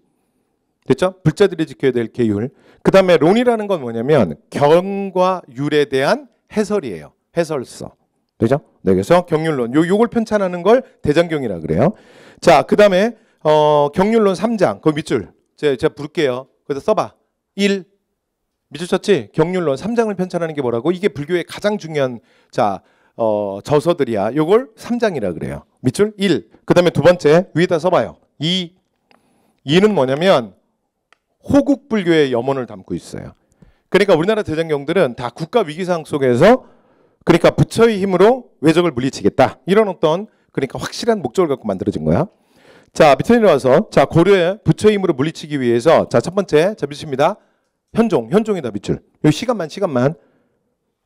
A: 됐죠? 불자들이 지켜야 될 계율. 그 다음에 론이라는 건 뭐냐면 경과 율에 대한 해설이에요. 해설서. 되죠? 네, 그래서 경율론. 요걸 편찬하는 걸 대장경이라 그래요. 자, 그 다음에 경율론 3장. 그 밑줄. 제가 부를게요. 거기다 써봐. 1. 밑줄 쳤지? 경율론 3장을 편찬하는 게 뭐라고? 이게 불교의 가장 중요한 저서들이야. 요걸 3장이라 그래요. 밑줄 1. 그 다음에 두 번째 위에다 써봐요. 2. 2는 뭐냐면 호국 불교의 염원을 담고 있어요. 그러니까 우리나라 대장경들은 다 국가 위기 상황 속에서 그러니까 부처의 힘으로 외적을 물리치겠다. 이런 어떤 그러니까 확실한 목적을 갖고 만들어진 거야. 자, 밑에 내려와서 자, 고려의 부처의 힘으로 물리치기 위해서 자, 첫 번째 자, 밑입니다. 현종이다 밑줄. 요 시간만.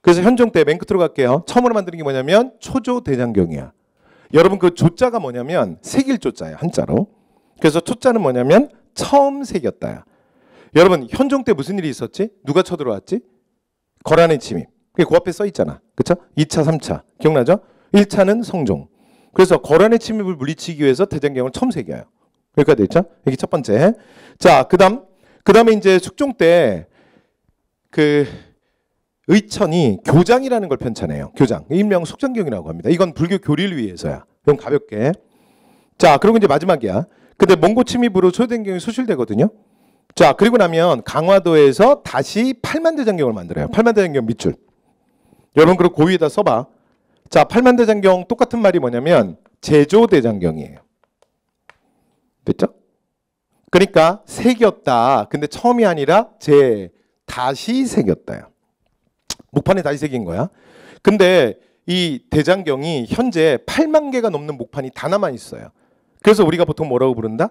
A: 그래서 현종 때 맨 끝으로 갈게요. 처음으로 만드는 게 뭐냐면 초조 대장경이야. 여러분 그 조자가 뭐냐면 새길 조자야. 한자로. 그래서 초자는 뭐냐면 처음 새겼다야. 여러분 현종 때 무슨 일이 있었지? 누가 쳐들어왔지? 거란의 침입. 그게 그 앞에 써 있잖아. 그렇죠? 2차, 3차. 기억나죠? 1차는 성종. 그래서 거란의 침입을 물리치기 위해서 대장경을 처음 새겨요. 여기까지 됐죠? 여기 첫 번째. 자, 그다음에 이제 숙종 때 그 의천이 교장이라는 걸 편찬해요. 교장. 일명 숙장경이라고 합니다. 이건 불교 교리를 위해서야. 이건 가볍게. 자, 그리고 이제 마지막이야. 근데 몽고 침입으로 초대경이 소실되거든요. 자, 그리고 나면 강화도에서 다시 팔만대장경을 만들어요. 팔만대장경 밑줄. 여러분 그리고 그 위에다 써봐. 자, 팔만대장경 똑같은 말이 뭐냐면 제조대장경이에요. 됐죠? 그러니까 새겼다. 근데 처음이 아니라 다시 새겼다요. 목판에 다시 새긴 거야. 근데 이 대장경이 현재 8만 개가 넘는 목판이 다 남아 있어요. 그래서 우리가 보통 뭐라고 부른다?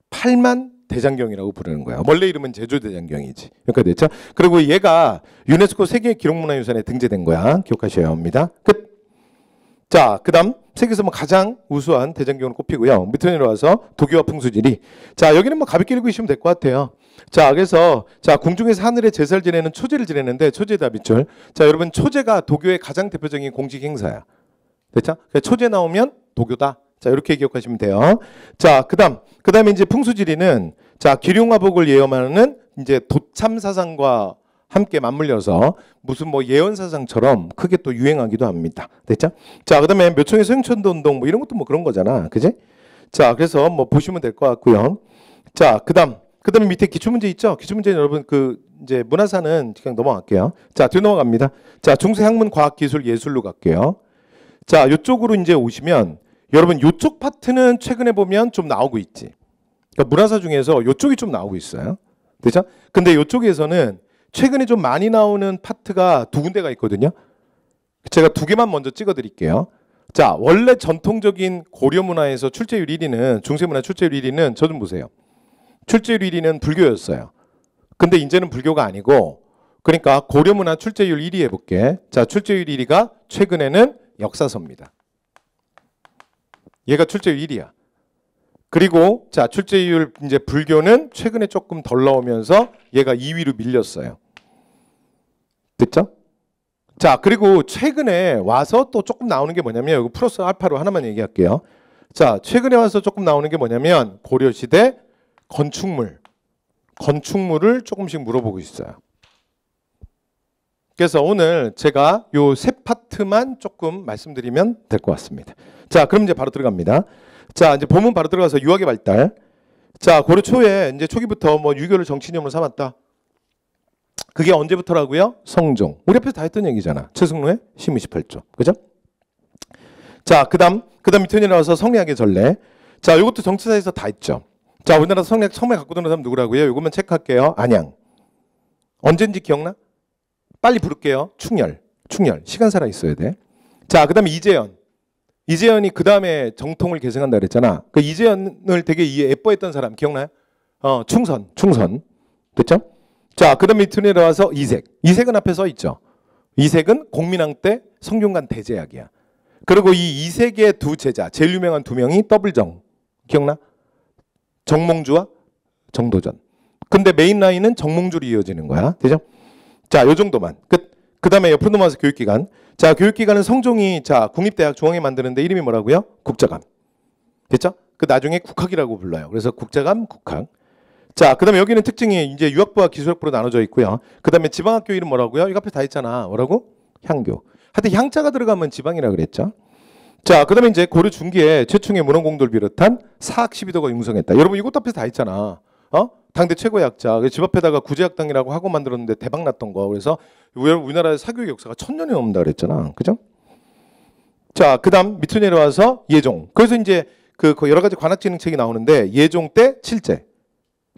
A: 8만 대장경이라고 부르는 거야. 원래 이름은 제주대장경이지. 여기까지 됐죠? 그리고 얘가 유네스코 세계 기록문화유산에 등재된 거야. 기억하셔야 합니다. 끝. 자, 그다음 세계에서 뭐 가장 우수한 대장경으로 꼽히고요. 밑으로 내려와서 도교와 풍수지리. 자, 여기는 뭐 가볍게 읽으시면 될 것 같아요. 자, 그래서 자, 궁중에서 하늘에 제사를 지내는 초제를 지내는데 초제다 밑줄. 자, 여러분 초제가 도교의 가장 대표적인 공식 행사야. 됐죠? 초제 나오면 도교다. 자, 이렇게 기억하시면 돼요. 자, 그다음에 이제 풍수지리는 자, 기룡화복을 예언하는 이제 도참 사상과 함께 맞물려서 무슨 뭐 예언 사상처럼 크게 또 유행하기도 합니다. 됐죠? 자, 그다음에 묘청의 소행천도 운동 뭐 이런 것도 뭐 그런 거잖아. 그지? 자, 그래서 뭐 보시면 될 것 같고요. 자, 그다음에 밑에 기출문제 있죠? 기출문제는 여러분 이제 문화사는 그냥 넘어갈게요. 자, 뒤로 넘어갑니다. 자, 중세 학문 과학 기술 예술로 갈게요. 자, 이쪽으로 이제 오시면 여러분 이쪽 파트는 최근에 보면 좀 나오고 있지. 그러니까 문화사 중에서 이쪽이 좀 나오고 있어요. 그렇죠? 근데 이쪽에서는 최근에 좀 많이 나오는 파트가 두 군데가 있거든요. 제가 두 개만 먼저 찍어 드릴게요. 자, 원래 전통적인 고려 문화에서 출제율 1위는 중세 문화 출제율 1위는 저 좀 보세요. 출제율 1위는 불교였어요. 근데 이제는 불교가 아니고 그러니까 고려 문화 출제율 1위 해볼게. 자, 출제율 1위가 최근에는 역사서입니다. 얘가 출제율 1위야. 그리고 자, 출제율 이제 불교는 최근에 조금 덜 나오면서 얘가 2위로 밀렸어요. 됐죠? 자, 그리고 최근에 와서 또 조금 나오는 게 뭐냐면 이거 플러스 알파로 하나만 얘기할게요. 자, 최근에 와서 조금 나오는 게 뭐냐면 고려시대 건축물을 조금씩 물어보고 있어요. 그래서 오늘 제가 요 세 파트만 조금 말씀드리면 될 것 같습니다. 자, 그럼 이제 바로 들어갑니다. 자, 이제 본문 바로 들어가서 유학의 발달. 자, 고려 초에 이제 초기부터 뭐 유교를 정치념으로 삼았다. 그게 언제부터라고요? 성종. 우리 앞에서 다 했던 얘기잖아. 최승로의 심 28조. 그죠? 자, 그다음 밑에 내려와서 성리학의 전례. 자, 이것도 정치사에서 다 했죠. 자, 우리나라 성리학 처음에 갖고 들어온 사람 누구라고요? 이것만 체크할게요. 안양. 언젠지 기억나? 빨리 부를게요. 충렬. 시간 살아 있어야 돼. 자, 그다음에 이재현이 그 다음에 정통을 계승한다 그랬잖아. 그 이재현을 되게 예뻐했던 사람 기억나요? 충선. 됐죠? 자, 그 다음 밑으로 내려와서 이색은 앞에 써 있죠. 이색은 공민왕 때 성균관 대제약이야. 그리고 이 이색의 두 제자, 제일 유명한 두 명이 더블정. 기억나? 정몽주와 정도전. 근데 메인 라인은 정몽주로 이어지는 거야. 되죠? 자, 요 정도만. 끝. 그 다음에 옆으로 넘어와서 교육기관. 자, 교육기관은 성종이 자, 국립대학 중앙에 만드는데 이름이 뭐라고요? 국자감. 됐죠? 그 나중에 국학이라고 불러요. 그래서 국자감, 국학. 자, 그 다음에 여기는 특징이 이제 유학부와 기술학부로 나눠져 있고요. 그 다음에 지방학교 이름 뭐라고요? 이거 앞에 다 있잖아. 뭐라고? 향교. 하여튼 향자가 들어가면 지방이라 그랬죠. 자, 그 다음에 이제 고려 중기에 최충의 문헌공도를 비롯한 사학 시비도가 융성했다. 여러분 이것도 앞에서 다 있잖아. 당대 최고의 학자. 집 앞에다가 구제학당이라고 하고 만들었는데 대박 났던 거. 그래서 우리나라의 사교육 역사가 1000년이 넘는다 그랬잖아. 그죠? 자, 그다음 밑으로 내려와서 예종. 그래서 이제 그 여러 가지 관악진흥책이 나오는데 예종 때 칠제.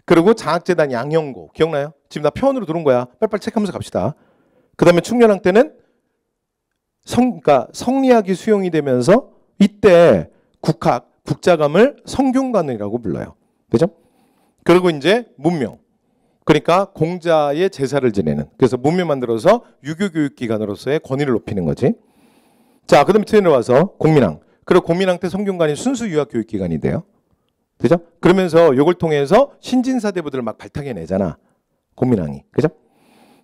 A: 그리고 장학재단 양형고. 기억나요? 지금 나 표현으로 들은 거야. 빨리빨리 체크하면서 갑시다. 그다음에 충렬왕 때는 그러니까 성리학이 수용이 되면서 이때 국자감을 성균관이라고 불러요. 그죠? 그리고 이제 문명. 그러니까 공자의 제사를 지내는. 그래서 문명 만들어서 유교교육기관으로서의 권위를 높이는 거지. 자, 그 다음에 밑에 내려와서 공민왕. 그리고 공민왕 때 성균관이 순수 유학교육기관이 돼요. 그죠? 그러면서 이걸 통해서 신진사대부들을 막 발탁해내잖아. 공민왕이. 그죠?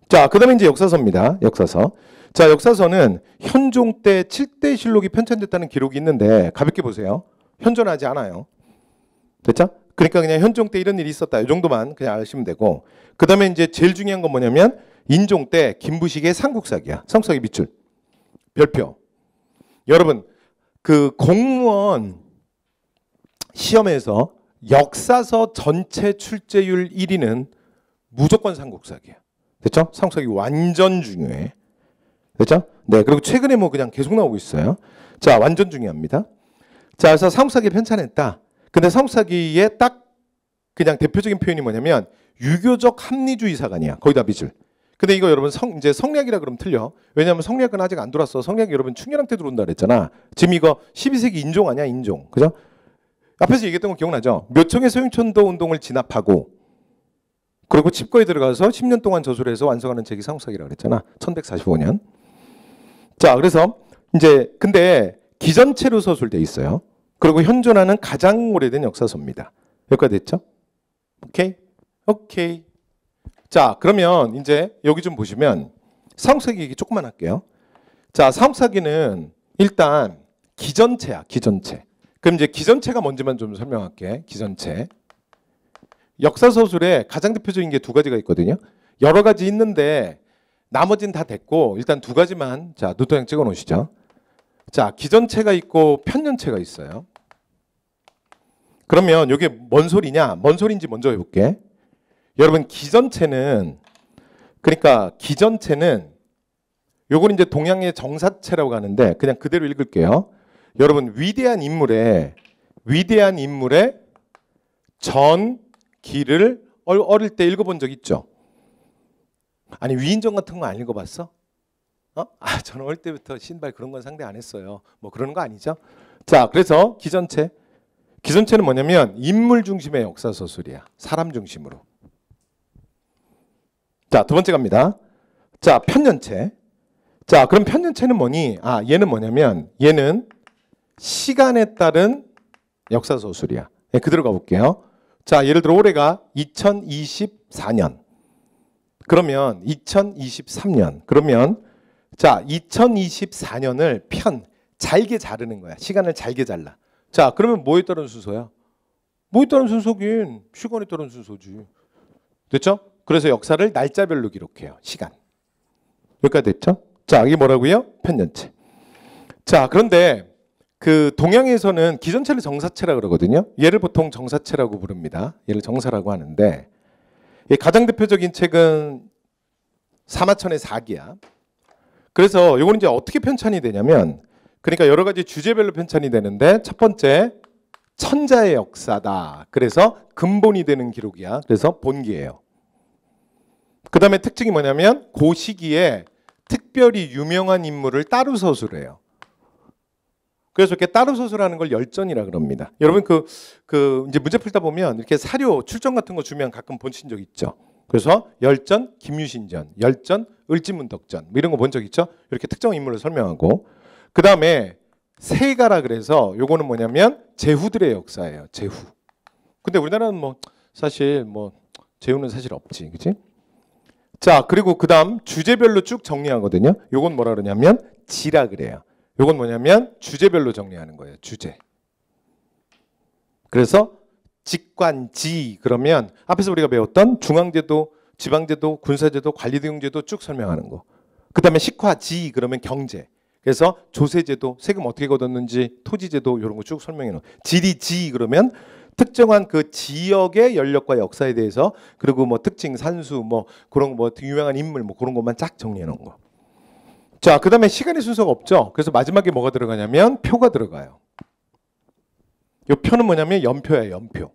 A: 자, 그 다음에 이제 역사서입니다. 역사서. 자, 역사서는 현종 때 7대 실록이 편찬됐다는 기록이 있는데 가볍게 보세요. 현존하지 않아요. 됐죠? 그러니까 그냥 현종 때 이런 일이 있었다. 이 정도만 그냥 아시면 되고. 그 다음에 이제 제일 중요한 건 뭐냐면 인종 때 김부식의 삼국사기야. 삼국사기 밑줄. 별표. 여러분 그 공무원 시험에서 역사서 전체 출제율 1위는 무조건 삼국사기야. 됐죠? 삼국사기 완전 중요해. 됐죠? 네. 그리고 최근에 뭐 그냥 계속 나오고 있어요. 자, 완전 중요합니다. 자, 그래서 삼국사기 편찬했다. 근데 삼국사기에 딱 그냥 대표적인 표현이 뭐냐면 유교적 합리주의사관이야. 거의 다 빚을. 근데 이거 여러분 이제 성리학이라 그러면 틀려. 왜냐하면 성리학은 아직 안 들어왔어. 성리학이 여러분 충렬한 때 들어온다 그랬잖아. 지금 이거 12세기 인종 아니야, 인종. 그죠? 앞에서 얘기했던 거 기억나죠? 묘청의 소용천도 운동을 진압하고 그리고 칩거에 들어가서 10년 동안 저술을 해서 완성하는 책이 상속사기라고 그랬잖아. 1145년. 자, 그래서 이제 근데 기전체로 서술돼 있어요. 그리고 현존하는 가장 오래된 역사서입니다. 여기까지 됐죠? 오케이? 오케이. 자, 그러면 이제 여기 좀 보시면 상속사기 얘기 조금만 할게요. 자, 상속사기는 일단 기전체야, 기전체. 그럼 이제 기전체가 뭔지만 좀 설명할게. 기전체. 역사서술에 가장 대표적인 게 두 가지가 있거든요. 여러 가지 있는데 나머지는 다 됐고 일단 두 가지만 자 노트에 찍어 놓으시죠. 자, 기전체가 있고 편년체가 있어요. 그러면 이게 뭔 소리냐? 뭔 소리인지 먼저 해볼게. 여러분 기전체는 그러니까 기전체는 요걸 이제 동양의 정사체라고 하는데 그냥 그대로 읽을게요. 여러분 위대한 인물의 전기를 어릴 때 읽어본 적 있죠? 아니 위인전 같은 거 안 읽어봤어? 저는 어릴 때부터 신발 그런 건 상대 안 했어요. 뭐 그러는 거 아니죠? 자, 그래서 기전체는 뭐냐면 인물 중심의 역사 서술이야. 사람 중심으로. 자, 두 번째 갑니다. 자, 편년체. 자, 그럼 편년체는 뭐니? 얘는 뭐냐면 얘는 시간에 따른 역사 서술이야. 네, 그대로 가볼게요. 자, 예를 들어 올해가 2024년. 그러면 2023년. 그러면 자, 2024년을 잘게 자르는 거야. 시간을 잘게 잘라. 자, 그러면 뭐에 따른 순서야? 뭐에 따른 순서긴 시간에 따른 순서지. 됐죠? 그래서 역사를 날짜별로 기록해요. 시간. 여기까지 됐죠? 자, 이게 뭐라고요? 편년체. 자, 그런데 그 동양에서는 기전체를 정사체라 그러거든요. 얘를 보통 정사체라고 부릅니다. 얘를 정사라고 하는데 가장 대표적인 책은 사마천의 사기야. 그래서 이거는 이제 어떻게 편찬이 되냐면 그러니까 여러 가지 주제별로 편찬이 되는데 첫 번째 천자의 역사다. 그래서 근본이 되는 기록이야. 그래서 본기예요. 그 다음에 특징이 뭐냐면 그 시기에 특별히 유명한 인물을 따로 서술해요. 그래서 이렇게 따로 서술하는 걸 열전이라 그럽니다. 여러분 이제 문제 풀다 보면 이렇게 사료 출전 같은 거 주면 가끔 보신 적 있죠. 그래서 열전, 김유신전, 열전, 을지문덕전 뭐 이런 거 본 적 있죠. 이렇게 특정 인물을 설명하고 그 다음에 세가라 그래서 요거는 뭐냐면 제후들의 역사예요. 제후. 근데 우리나라는 뭐 사실 뭐 제후는 사실 없지, 그렇지? 자, 그리고 그 다음 주제별로 쭉 정리하거든요. 요건 뭐라 그러냐면 지라 그래요. 요건 뭐냐면 주제별로 정리하는 거예요. 주제. 그래서 직관지 그러면 앞에서 우리가 배웠던 중앙제도, 지방제도, 군사제도, 관리대용제도 쭉 설명하는 거. 그 다음에 식화지 그러면 경제. 그래서 조세제도, 세금 어떻게 걷었는지, 토지제도 이런 거 쭉 설명해 놓은. 지리지 그러면 특정한 그 지역의 연력과 역사에 대해서 그리고 뭐 특징, 산수, 뭐 그런 뭐 유명한 인물 뭐 그런 것만 쫙 정리해 놓은 거. 자, 그 다음에 시간의 순서가 없죠. 그래서 마지막에 뭐가 들어가냐면 표가 들어가요. 이 표는 뭐냐면 연표예요. 연표.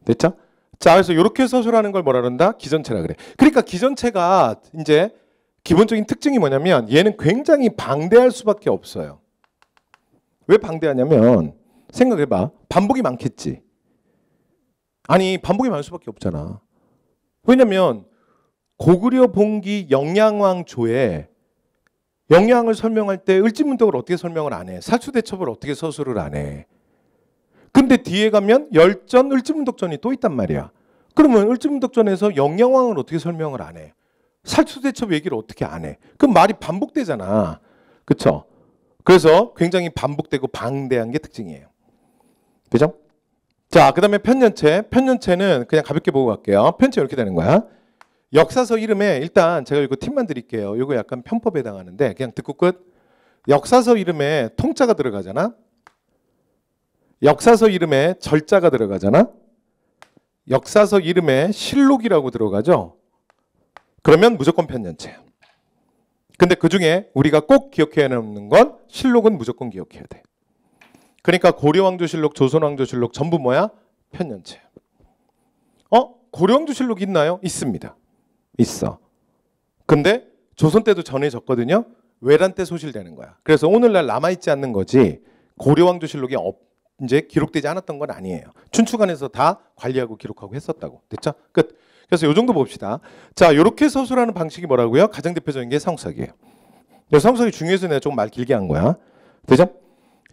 A: 됐죠? 자, 그래서 이렇게 서술하는 걸 뭐라 그런다? 기전체라 그래. 그러니까 기전체가 이제 기본적인 특징이 뭐냐면 얘는 굉장히 방대할 수밖에 없어요. 왜 방대하냐면 생각해봐. 반복이 많겠지. 아니 반복이 많을 수밖에 없잖아. 왜냐면 고구려 봉기 영양왕 조에 영양을 설명할 때 을지문덕을 어떻게 설명을 안 해? 살수대첩을 어떻게 서술을 안 해? 근데 뒤에 가면 열전, 을지문덕전이 또 있단 말이야. 그러면 을지문덕전에서 영양왕을 어떻게 설명을 안 해? 살수대첩 얘기를 어떻게 안 해? 그럼 말이 반복되잖아. 그렇죠? 그래서 굉장히 반복되고 방대한 게 특징이에요. 그죠? 자, 그 다음에 편년체. 편년체는 그냥 가볍게 보고 갈게요. 편체 이렇게 되는 거야. 역사서 이름에 일단 제가 이거 팁만 드릴게요. 이거 약간 편법에 해당하는데 그냥 듣고 끝. 역사서 이름에 통자가 들어가잖아. 역사서 이름에 절자가 들어가잖아. 역사서 이름에 실록이라고 들어가죠. 그러면 무조건 편년체야. 근데 그중에 우리가 꼭 기억해야 하는 건 실록은 무조건 기억해야 돼. 그러니까 고려왕조실록, 조선왕조실록 전부 뭐야? 편년체야. 고려왕조실록이 있나요? 있습니다. 있어. 근데 조선 때도 전해졌거든요. 외란 때 소실되는 거야. 그래서 오늘날 남아있지 않는 거지 고려왕조실록이 이제 기록되지 않았던 건 아니에요. 춘추관에서 다 관리하고 기록하고 했었다고. 됐죠? 끝. 그래서 요 정도 봅시다. 자, 이렇게 서술하는 방식이 뭐라고요? 가장 대표적인 게 상수학이에요. 상수학이 중요해서 내가 조금 말 길게 한 거야. 되죠?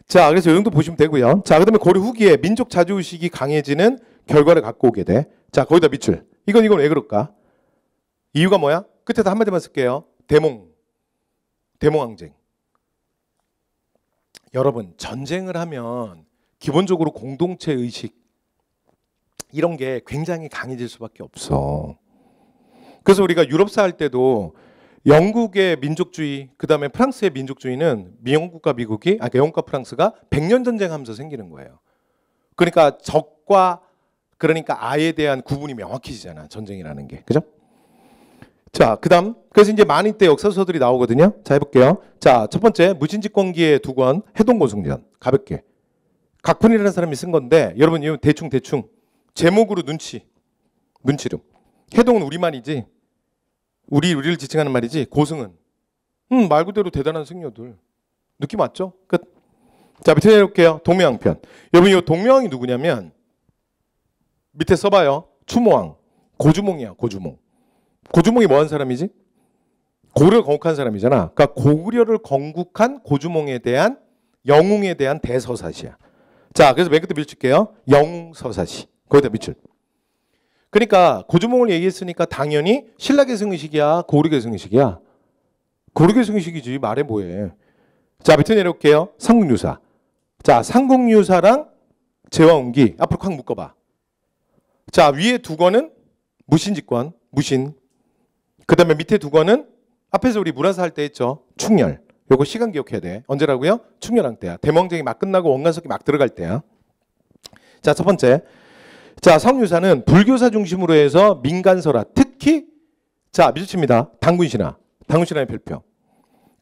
A: 자, 그래서 이 정도 보시면 되고요. 자, 그다음에 고려 후기에 민족 자주의식이 강해지는 결과를 갖고 오게 돼. 자, 거기다 밑줄. 이건 왜 그럴까? 이유가 뭐야? 끝에다 한마디만 쓸게요. 대몽항쟁. 여러분, 전쟁을 하면 기본적으로 공동체 의식 이런 게 굉장히 강해질 수밖에 없어. 그래서 우리가 유럽사 할 때도 영국의 민족주의, 그 다음에 프랑스의 민족주의는 영국과 미국이, 영국과 프랑스가 100년 전쟁하면서 생기는 거예요. 그러니까 적과 그러니까 아에 대한 구분이 명확해지잖아. 전쟁이라는 게. 그죠? 자, 그다음 그래서 이제 만인 때 역사서들이 나오거든요. 자, 해볼게요. 자, 첫 번째 무신직권기의 두 권 해동고승전 가볍게 각본이라는 사람이 쓴 건데 여러분 이거 대충 제목으로 눈치름. 해동은 우리말이지. 우리를 지칭하는 말이지. 고승은 말 그대로 대단한 승려들. 느낌 왔죠? 끝. 자, 밑에 내려올게요. 동명왕편. 여러분 이 동명왕이 누구냐면 밑에 써봐요. 추모왕. 고주몽이야. 고주몽이 뭐한 사람이지? 고려를 건국한 사람이잖아. 그러니까 고구려를 건국한 고주몽에 대한 영웅에 대한 대서사시야. 자, 그래서 맨 끝에 밀칠게요. 영웅서사시. 거기다 밑줄. 그러니까 고주몽을 얘기했으니까 당연히 신라계 승의식이야, 고려계 승의식이야. 고려계 승의식이지. 말해 뭐해. 자, 밑에 내려올게요. 삼국유사. 자, 삼국유사랑 제왕운기 앞으로 확 묶어봐. 자, 위에 두 권은 무신직권, 무신. 그 다음에 밑에 두 권은 앞에서 우리 문화사 할 때 했죠. 충렬. 요거 시간 기억해야 돼. 언제라고요? 충렬왕 때야. 대몽쟁이 막 끝나고 원간석이 막 들어갈 때야. 자, 첫 번째. 자, 삼국유사는 불교사 중심으로 해서 민간설화, 특히 자, 미주칩니다. 당군신화의 별표.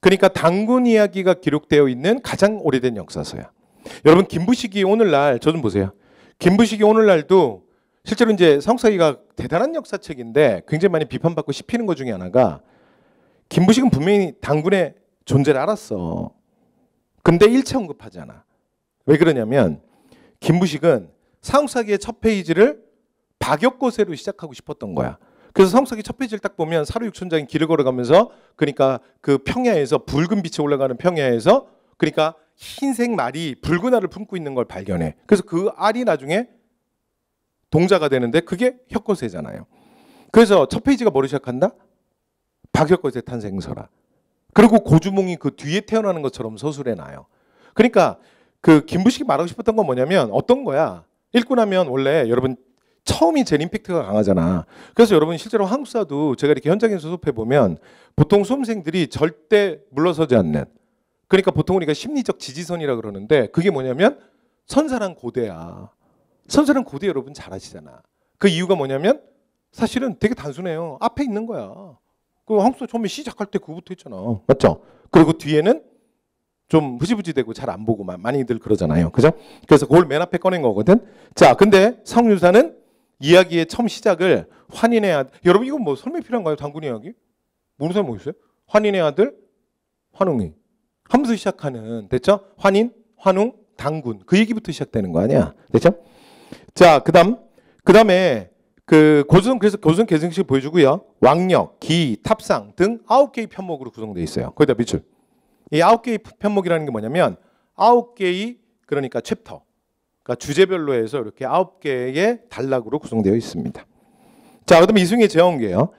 A: 그러니까 당군 이야기가 기록되어 있는 가장 오래된 역사서야. 여러분 김부식이 오늘날 저 좀 보세요. 김부식이 오늘날도 실제로 이제 성사기가 대단한 역사책인데 굉장히 많이 비판받고 씹히는 것 중에 하나가 김부식은 분명히 당군의 존재를 알았어. 근데 일체 언급하잖아. 왜 그러냐면 김부식은 상사기의 첫 페이지를 박역거세로 시작하고 싶었던 거야. 그래서 상사기 첫 페이지를 딱 보면 사루육천장이 길을 걸어가면서 그러니까 그 평야에서 붉은 빛이 올라가는 평야에서 그러니까 흰색 말이 붉은 알을 품고 있는 걸 발견해. 그래서 그 알이 나중에 동자가 되는데 그게 혁거세잖아요. 그래서 첫 페이지가 뭐로 시작한다? 박역거세 탄생설화. 그리고 고주몽이 그 뒤에 태어나는 것처럼 서술해 놔요. 그러니까 그 김부식이 말하고 싶었던 건 뭐냐면 어떤 거야? 읽고 나면 원래 여러분 처음이 제일 임팩트가 강하잖아. 그래서 여러분 실제로 한국사도 제가 이렇게 현장에서 수업해 보면 보통 수험생들이 절대 물러서지 않는, 그러니까 보통 우리가 심리적 지지선이라 그러는데 그게 뭐냐면 선사랑 고대야. 선사랑 고대 여러분 잘 아시잖아. 그 이유가 뭐냐면 사실은 되게 단순해요. 앞에 있는 거야. 그 한국사 처음에 시작할 때 그거부터 했잖아. 맞죠? 그리고 뒤에는 좀 흐지부지되고 잘 안 보고 많이들 그러잖아요. 그죠? 그래서 그걸 맨 앞에 꺼낸 거거든. 자, 근데 성유사는 이야기의 처음 시작을 환인의 아들. 여러분 이거 뭐 설명이 필요한가요? 당군 이야기? 모르는 사람 뭐 있어요? 환인의 아들 환웅이 하면서 시작하는, 됐죠? 환인, 환웅, 당군. 그 얘기부터 시작되는 거 아니야? 됐죠? 자, 그다음에 그 고수성, 그래서 고수성 계승식 보여주고요. 왕력, 기, 탑상 등 9개의 편목으로 구성되어 있어요. 거기다 밑줄. 이 9개의 편목이라는 게 뭐냐면 9개의 그러니까 챕터, 그러니까 주제별로 해서 이렇게 9개의 단락으로 구성되어 있습니다. 자, 그다음에 이승의 제왕계예요.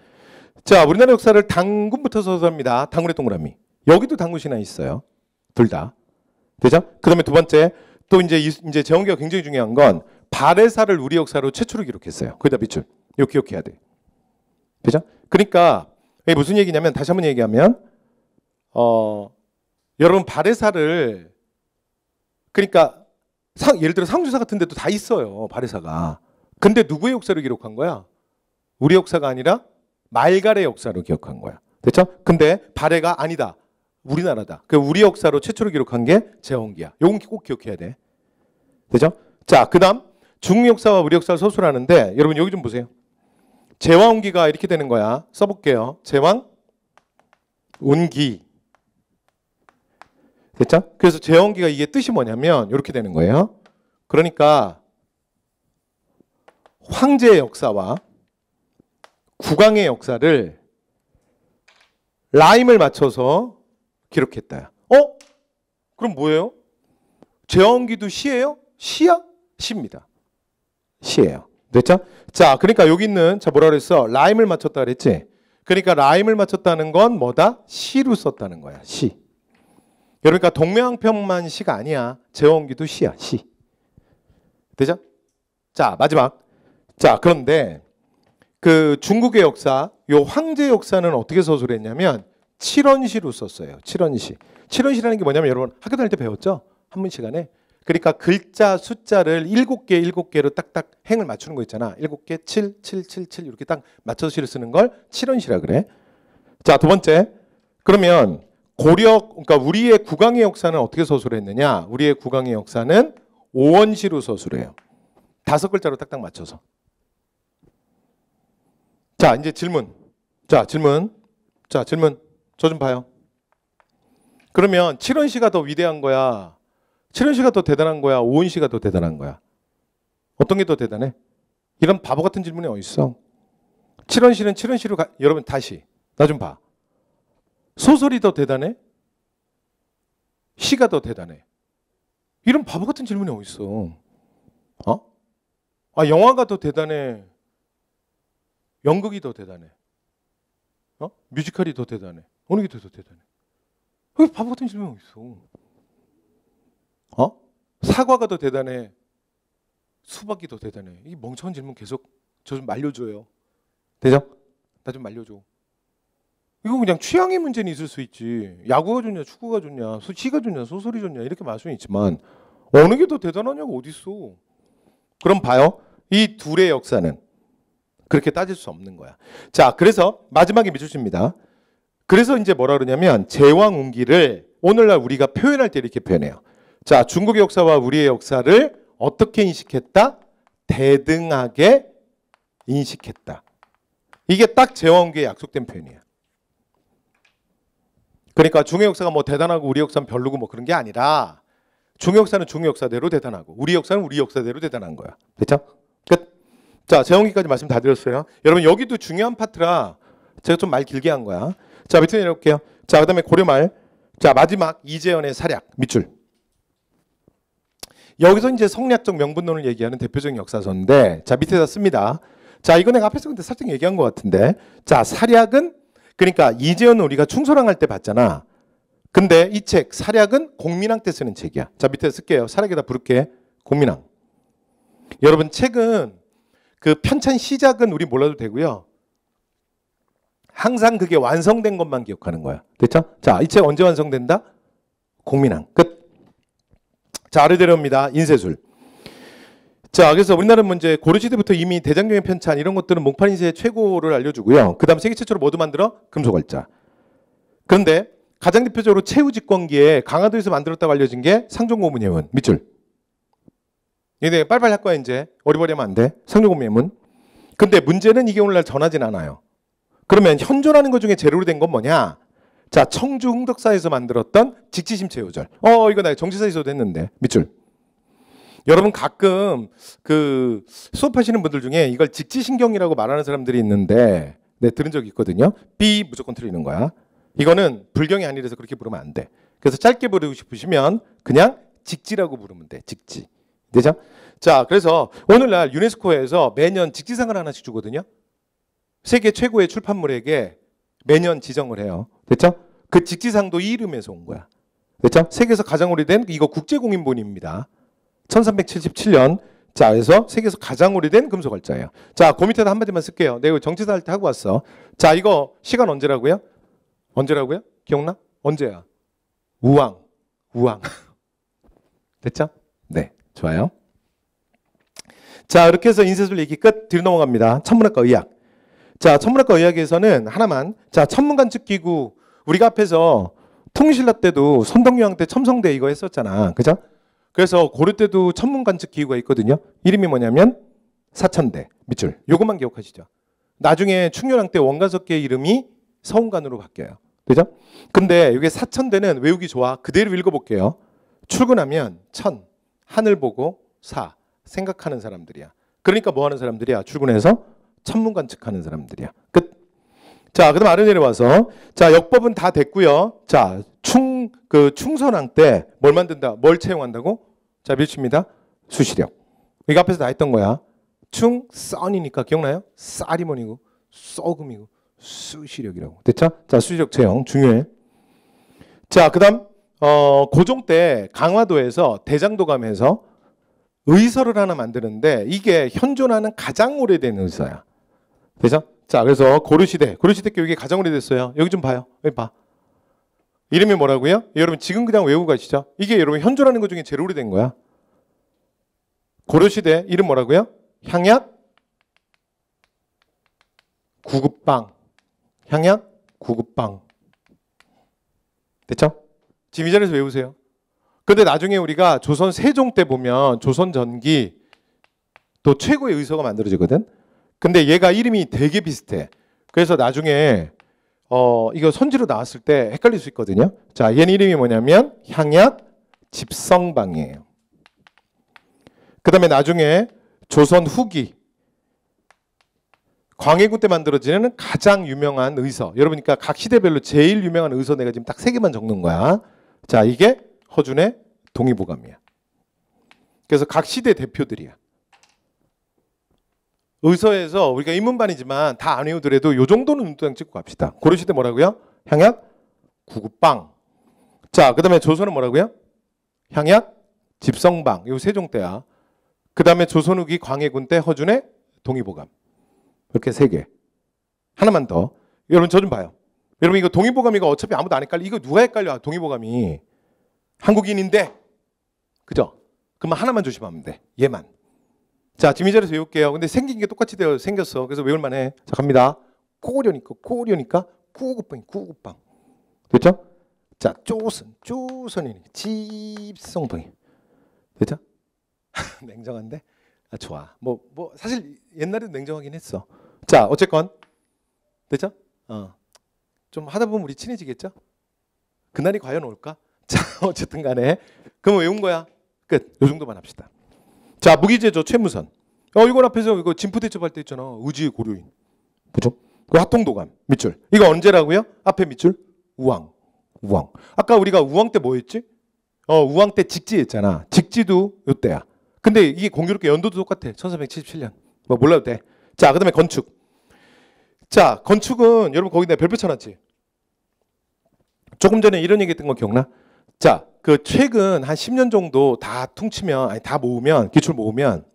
A: 자, 우리나라 역사를 당군부터 서술합니다. 당군의 동그라미. 여기도 당군신화 있어요. 둘 다. 되죠? 그다음에 두 번째 또 이제 제왕계가 굉장히 중요한 건 발해사를 우리 역사로 최초로 기록했어요. 거기다 밑줄. 이거 기억해야 돼. 되죠? 그러니까 이게 무슨 얘기냐면 다시 한번 얘기하면 여러분 발해사를 그러니까 예를 들어 상주사 같은 데도 다 있어요. 발해사가. 근데 누구의 역사를 기록한 거야? 우리 역사가 아니라 말갈의 역사로 기억한 거야. 됐죠? 근데 발해가 아니다. 우리나라다. 그 우리 역사로 최초로 기록한 게 제왕기야. 요건 꼭 기억해야 돼. 되죠? 자, 그다음 중국 역사와 우리 역사를 서술하는데 여러분 여기 좀 보세요. 제왕운기가 이렇게 되는 거야. 써볼게요. 제왕운기. 됐죠? 그래서 제왕운기가 이게 뜻이 뭐냐면 이렇게 되는 거예요. 그러니까 황제의 역사와 국왕의 역사를 라임을 맞춰서 기록했다. 그럼 뭐예요? 제왕기도 시예요? 시야? 시입니다. 시예요. 됐죠? 자, 그러니까 여기 있는 뭐라 그랬어? 라임을 맞췄다 그랬지? 그러니까 라임을 맞췄다는 건 뭐다? 시로 썼다는 거야. 시. 그러니까 동명항평만 시가 아니야. 제왕기도 시야. 시. 되죠? 자, 마지막. 자, 그런데 그 중국의 역사, 요 황제 역사는 어떻게 서술했냐면 칠원시로 썼어요. 칠원시. 칠원시라는 게 뭐냐면 여러분 학교 다닐 때 배웠죠? 한문 시간에. 그러니까 글자 숫자를 7개로 딱딱 행을 맞추는 거 있잖아. 7개 7, 7, 7, 7 이렇게 딱 맞춰서 시를 쓰는 걸 칠원시라 그래. 자, 두 번째. 그러면 그러니까 우리의 국왕의 역사는 어떻게 서술했느냐? 우리의 국왕의 역사는 오원시로 서술해요. 5글자로 딱딱 맞춰서. 자, 이제 질문. 자, 질문. 저 좀 봐요. 그러면 칠원시가 더 위대한 거야? 칠원시가 더 대단한 거야? 오원시가 더 대단한 거야? 어떤 게 더 대단해? 이런 바보 같은 질문이 어딨어? 칠원시는 칠원시로 여러분 다시 나 좀 봐. 소설이 더 대단해? 시가 더 대단해? 이런 바보 같은 질문이 어딨어? 영화가 더 대단해? 연극이 더 대단해? 뮤지컬이 더 대단해? 어느 게 더 대단해? 왜 바보 같은 질문이 어딨어? 사과가 더 대단해? 수박이 더 대단해? 이 멍청한 질문 계속 저 좀 말려줘요. 되죠? 나 좀 말려줘. 이거 그냥 취향의 문제는 있을 수 있지. 야구가 좋냐, 축구가 좋냐, 시가 좋냐, 소설이 좋냐 이렇게 말 수는 있지만 어느 게 더 대단하냐고 어딨어. 그럼 봐요. 이 둘의 역사는 그렇게 따질 수 없는 거야. 자, 그래서 마지막에 밑줄입니다. 그래서 이제 뭐라 그러냐면 제왕운기를 오늘날 우리가 표현할 때 이렇게 표현해요. 자, 중국의 역사와 우리의 역사를 어떻게 인식했다? 대등하게 인식했다. 이게 딱 제왕운기에 약속된 표현이에요. 그러니까 중의 역사가 뭐 대단하고 우리 역사는 별로고 뭐 그런 게 아니라 중의 역사는 중의 역사대로 대단하고 우리 역사는 우리 역사대로 대단한 거야. 됐죠? 끝. 자, 제왕기까지 말씀 다 드렸어요. 여러분 여기도 중요한 파트라 제가 좀 말 길게 한 거야. 자, 밑에 내려올게요. 자, 그다음에 고려말. 자, 마지막 이재현의 사략 밑줄. 여기서 이제 성리학적 명분론을 얘기하는 대표적인 역사서인데, 자, 밑에다 씁니다. 자, 이거 내가 앞에서 근데 살짝 얘기한 것 같은데, 자, 사략은 그러니까 이재현은 우리가 충소랑할 때 봤잖아. 근데 이 책 사략은 공민왕 때 쓰는 책이야. 자, 밑에 쓸게요. 사략에다 부를게. 공민왕. 여러분 책은 그 편찬 시작은 우리 몰라도 되고요. 항상 그게 완성된 것만 기억하는 거야. 됐죠? 자, 이 책 언제 완성된다? 공민왕. 끝. 자, 아래대로입니다. 인쇄술. 자, 그래서 우리나라는 이제 고려시대부터 이미 대장경의 편찬 이런 것들은 목판 인쇄의 최고를 알려주고요. 그 다음 세계 최초로 뭐도 만들어? 금속월자. 그런데 가장 대표적으로 최후 집권기에 강화도에서 만들었다고 알려진 게 상종고문예문. 밑줄. 얘네 빨리빨리 할 거야 이제. 어리버리하면 안 돼. 상종고문예문. 근데 문제는 이게 오늘날 전하진 않아요. 그러면 현존하는 것 중에 재료로 된 건 뭐냐? 자, 청주 흥덕사에서 만들었던 직지심체요절. 이거 나 정치사에서도 했는데. 밑줄. 여러분 가끔 그 수업하시는 분들 중에 이걸 직지신경이라고 말하는 사람들이 있는데, 네, 들은 적이 있거든요. B 무조건 틀리는 거야. 이거는 불경이 아니라서 그렇게 부르면 안 돼. 그래서 짧게 부르고 싶으시면 그냥 직지라고 부르면 돼. 직지. 되죠? 자, 그래서 오늘날 유네스코에서 매년 직지상을 하나씩 주거든요. 세계 최고의 출판물에게 매년 지정을 해요. 됐죠? 그 직지상도 이 이름에서 온 거야. 됐죠? 세계에서 가장 오래된 이거 국제공인본입니다. 1377년. 자, 그래서 세계에서 가장 오래된 금속월자예요. 자, 그 밑에다 한마디만 쓸게요. 내가 정치사 할 때 하고 왔어. 자, 이거 시간 언제라고요? 언제라고요? 기억나? 언제야? 우왕. 됐죠? 네, 좋아요. 자, 이렇게 해서 인쇄술 얘기 끝. 뒤로 넘어갑니다. 천문학과 의학. 자, 천문학과 의학에서는 하나만. 자, 천문관측기구. 우리가 앞에서 통일신라 때도 선덕여왕 때 첨성대 이거 했었잖아. 그죠? 그래서 고려 때도 천문관측기구가 있거든요. 이름이 뭐냐면 사천대. 밑줄. 요것만 기억하시죠. 나중에 충렬왕 때 원가석계의 이름이 서운관으로 바뀌어요. 그죠? 근데 이게 사천대는 외우기 좋아. 그대로 읽어볼게요. 출근하면 천, 하늘 보고 사, 생각하는 사람들이야. 그러니까 뭐 하는 사람들이야? 출근해서 천문관측하는 사람들이야. 끝. 자, 그다음 아래 내려와서 자, 역법은 다 됐고요. 자, 충선왕 때 뭘 만든다? 뭘 채용한다고? 자, 몇입니다? 수시력. 이거 앞에서 다 했던 거야. 충선이니까 기억나요? 쌀이mon이고 쏘금이고 수시력이라고. 됐죠? 자, 수시력 채용 중요해. 자, 그다음 고종 때 강화도에서 대장도감에서 의서를 하나 만드는데 이게 현존하는 가장 오래된 의서야. 그죠? 자, 그래서 고려시대 교육이 가장 오래됐어요. 여기 좀 봐요. 여기 봐. 이름이 뭐라고요? 여러분 지금 그냥 외우고 가시죠. 이게 여러분 현존하는 것 중에 제일 오래된 거야. 고려시대 이름 뭐라고요? 향약 구급방. 향약 구급방. 됐죠? 지금 이 자리에서 외우세요. 근데 나중에 우리가 조선 세종 때 보면 조선 전기 또 최고의 의서가 만들어지거든. 근데 얘가 이름이 되게 비슷해. 그래서 나중에 이거 선지로 나왔을 때 헷갈릴 수 있거든요. 자, 얘는 이름이 뭐냐면 향약 집성방이에요. 그 다음에 나중에 조선 후기 광해군 때 만들어지는 가장 유명한 의서. 여러분이니까 각 시대별로 제일 유명한 의서 내가 지금 딱 3개만 적는 거야. 자, 이게 허준의 동의보감이야. 그래서 각 시대 대표들이야. 의서에서 우리가 인문반이지만 다 안 외우더라도 요 정도는 눈도장 찍고 갑시다. 고려시대 뭐라고요? 향약 구급방. 자, 그 다음에 조선은 뭐라고요? 향약 집성방. 요 세종 때야. 그 다음에 조선 후기 광해군 때 허준의 동의보감. 이렇게 3개. 하나만 더. 여러분 저 좀 봐요. 여러분 이거 동의보감 이거 어차피 아무도 안 헷갈려. 이거 누가 헷갈려? 동의보감이. 한국인인데. 그죠? 그러면 하나만 조심하면 돼. 얘만. 자, 지금 이 자리에서 외울게요. 근데 생긴 게 똑같이 생겼어. 그래서 외울만해. 자, 갑니다. 꼬려니까 구급방. 됐죠? 자, 조선이니 집성방이. 됐죠? 냉정한데? 아, 좋아. 뭐 사실 옛날에도 냉정하긴 했어. 자, 어쨌건 됐죠? 좀 하다 보면 우리 친해지겠죠? 그날이 과연 올까? 자, 어쨌든 간에 그럼 외운 거야. 끝. 요 정도만 합시다. 자, 무기제조 최무선. 이건 앞에서 이거 진포대첩할 때 있잖아. 의지의 고려인. 그죠? 그 하통도감 밑줄. 이거 언제라고요? 앞에 밑줄 우왕. 아까 우리가 우왕 때 뭐 했지? 우왕 때 직지했잖아. 직지도 요때야. 근데 이게 공교롭게 연도도 똑같아. 1377년. 뭐 몰라도 돼. 자, 그다음에 건축. 자, 건축은 여러분 거기 내가 별표 쳐놨지. 조금 전에 이런 얘기했던 거 기억나? 자, 그 최근 한 10년 정도 다 퉁치면, 아니 다 모으면, 기출 모으면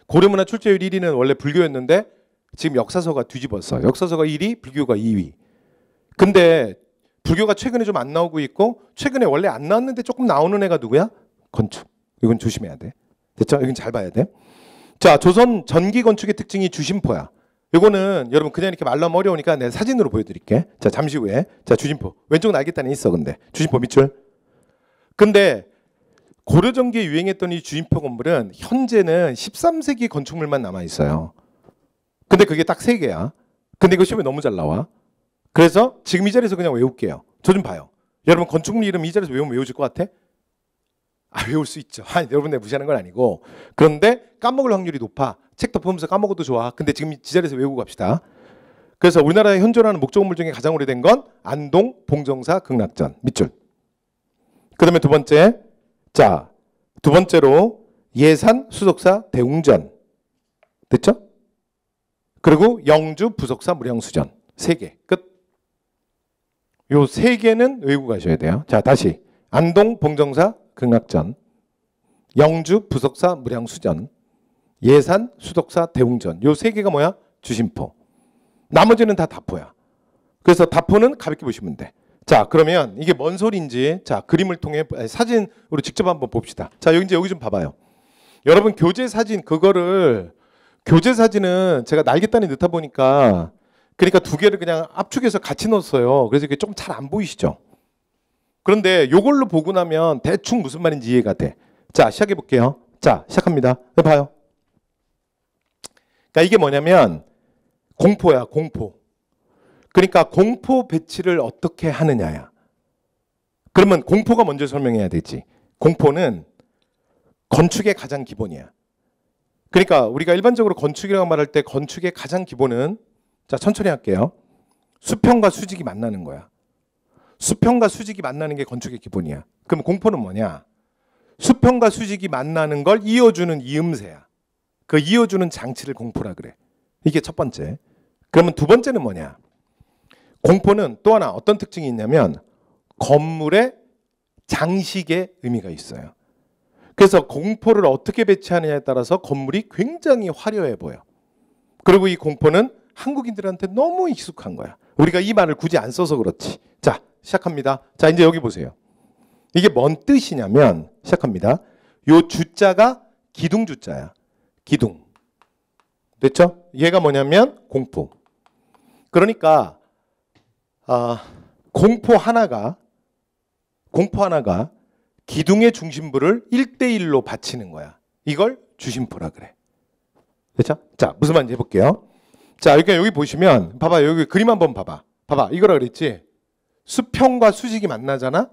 A: 고려문화 출제율 1위는 원래 불교였는데 지금 역사서가 뒤집었어. 역사서가 1위, 불교가 2위. 근데 불교가 최근에 좀 안 나오고 있고 최근에 원래 안 나왔는데 조금 나오는 애가 누구야? 건축. 이건 조심해야 돼. 됐죠? 이건 잘 봐야 돼. 자, 조선 전기 건축의 특징이 주심포야. 이거는 여러분 그냥 이렇게 말로 하면 어려우니까 내가 사진으로 보여드릴게. 자, 잠시 후에. 자, 주심포. 왼쪽 날개단에 있어 근데. 주심포 밑줄. 근데 고려 전기에 유행했던 이 주심포 건물은 현재는 13세기 건축물만 남아 있어요. 근데 그게 딱 3개야. 근데 이거 시험에 너무 잘 나와. 그래서 지금 이 자리에서 그냥 외울게요. 저 좀 봐요. 여러분 건축물 이름 이 자리에서 외우면 외워질 것 같아? 외울 수 있죠. 여러분 내가 무시하는 건 아니고. 그런데 까먹을 확률이 높아. 책 덮으면서 까먹어도 좋아. 근데 지금 이 자리에서 외우고 갑시다. 그래서 우리나라에 현존하는 목조 건물 중에 가장 오래된 건 안동 봉정사 극락전 밑줄. 그 다음에 두 번째. 자, 두 번째로 예산 수석사 대웅전. 됐죠? 그리고 영주 부석사 무량수전. 3개. 끝. 요 3개는 외우고 가셔야 돼요. 자, 다시. 안동 봉정사 극락전, 영주 부석사 무량수전, 예산 수덕사 대웅전. 요 3개가 뭐야? 주심포. 나머지는 다 다포야. 그래서 다포는 가볍게 보시면 돼. 자, 그러면 이게 뭔 소리인지 자, 그림을 통해 사진으로 직접 한번 봅시다. 자, 여기 좀 봐봐요. 여러분 교재 사진 교재 사진은 제가 날개단에 넣다 보니까 그러니까 2개를 그냥 압축해서 같이 넣었어요. 그래서 이게 조금 잘 안 보이시죠? 그런데 요걸로 보고 나면 대충 무슨 말인지 이해가 돼. 자, 시작해 볼게요. 자, 시작합니다. 봐요. 그러니까 이게 뭐냐면 공포야, 공포. 그러니까 공포 배치를 어떻게 하느냐야. 그러면 공포가 먼저 설명해야 되지. 공포는 건축의 가장 기본이야. 그러니까 우리가 일반적으로 건축이라고 말할 때 건축의 가장 기본은, 자, 천천히 할게요. 수평과 수직이 만나는 거야. 수평과 수직이 만나는 게 건축의 기본이야. 그럼 공포는 뭐냐? 수평과 수직이 만나는 걸 이어주는 이음새야. 그 이어주는 장치를 공포라 그래. 이게 첫 번째. 그러면 두 번째는 뭐냐? 공포는 또 하나 어떤 특징이 있냐면 건물의 장식의 의미가 있어요. 그래서 공포를 어떻게 배치하느냐에 따라서 건물이 굉장히 화려해 보여. 그리고 이 공포는 한국인들한테 너무 익숙한 거야. 우리가 이 말을 굳이 안 써서 그렇지. 자, 시작합니다. 자, 이제 여기 보세요. 이게 뭔 뜻이냐면, 시작합니다. 요 주자가 기둥 주자야. 기둥. 됐죠? 얘가 뭐냐면 공포. 그러니까 공포 하나가 기둥의 중심부를 1대1로 받치는 거야. 이걸 주심포라 그래. 됐죠? 자, 무슨 말인지 해볼게요. 자, 여기 보시면 봐봐. 여기 그림 한번 봐봐. 봐봐. 이거라 그랬지? 수평과 수직이 만나잖아?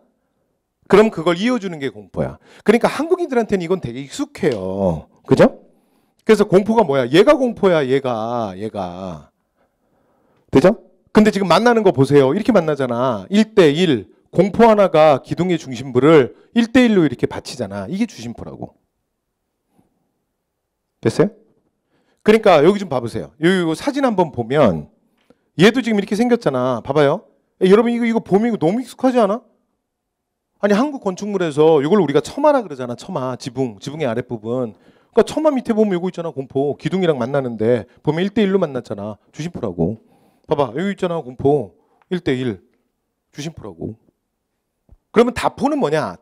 A: 그럼 그걸 이어주는 게 공포야. 그러니까 한국인들한테는 이건 되게 익숙해요. 그죠? 그래서 공포가 뭐야? 얘가 공포야. 얘가. 되죠? 근데 지금 만나는 거 보세요. 이렇게 만나잖아. 1대1. 공포 하나가 기둥의 중심부를 1대1로 이렇게 받치잖아. 이게 주심포라고. 됐어요? 그러니까 여기 좀 봐보세요. 여기 사진 한번 보면 얘도 지금 이렇게 생겼잖아. 봐봐요. 여러분 이거 보면 이거 너무 익숙하지 않아? 아니 한국 건축물에서 이걸 우리가 처마라 그러잖아. 처마, 지붕의 아랫부분. 그러니까 처마 밑에 보면 이거 있잖아. 공포. 기둥이랑 만나는데 보면 1대1로 만났잖아. 주심포라고. 봐봐. 여기 있잖아. 공포. 1대1. 주심포라고. 그러면 다포는 뭐냐?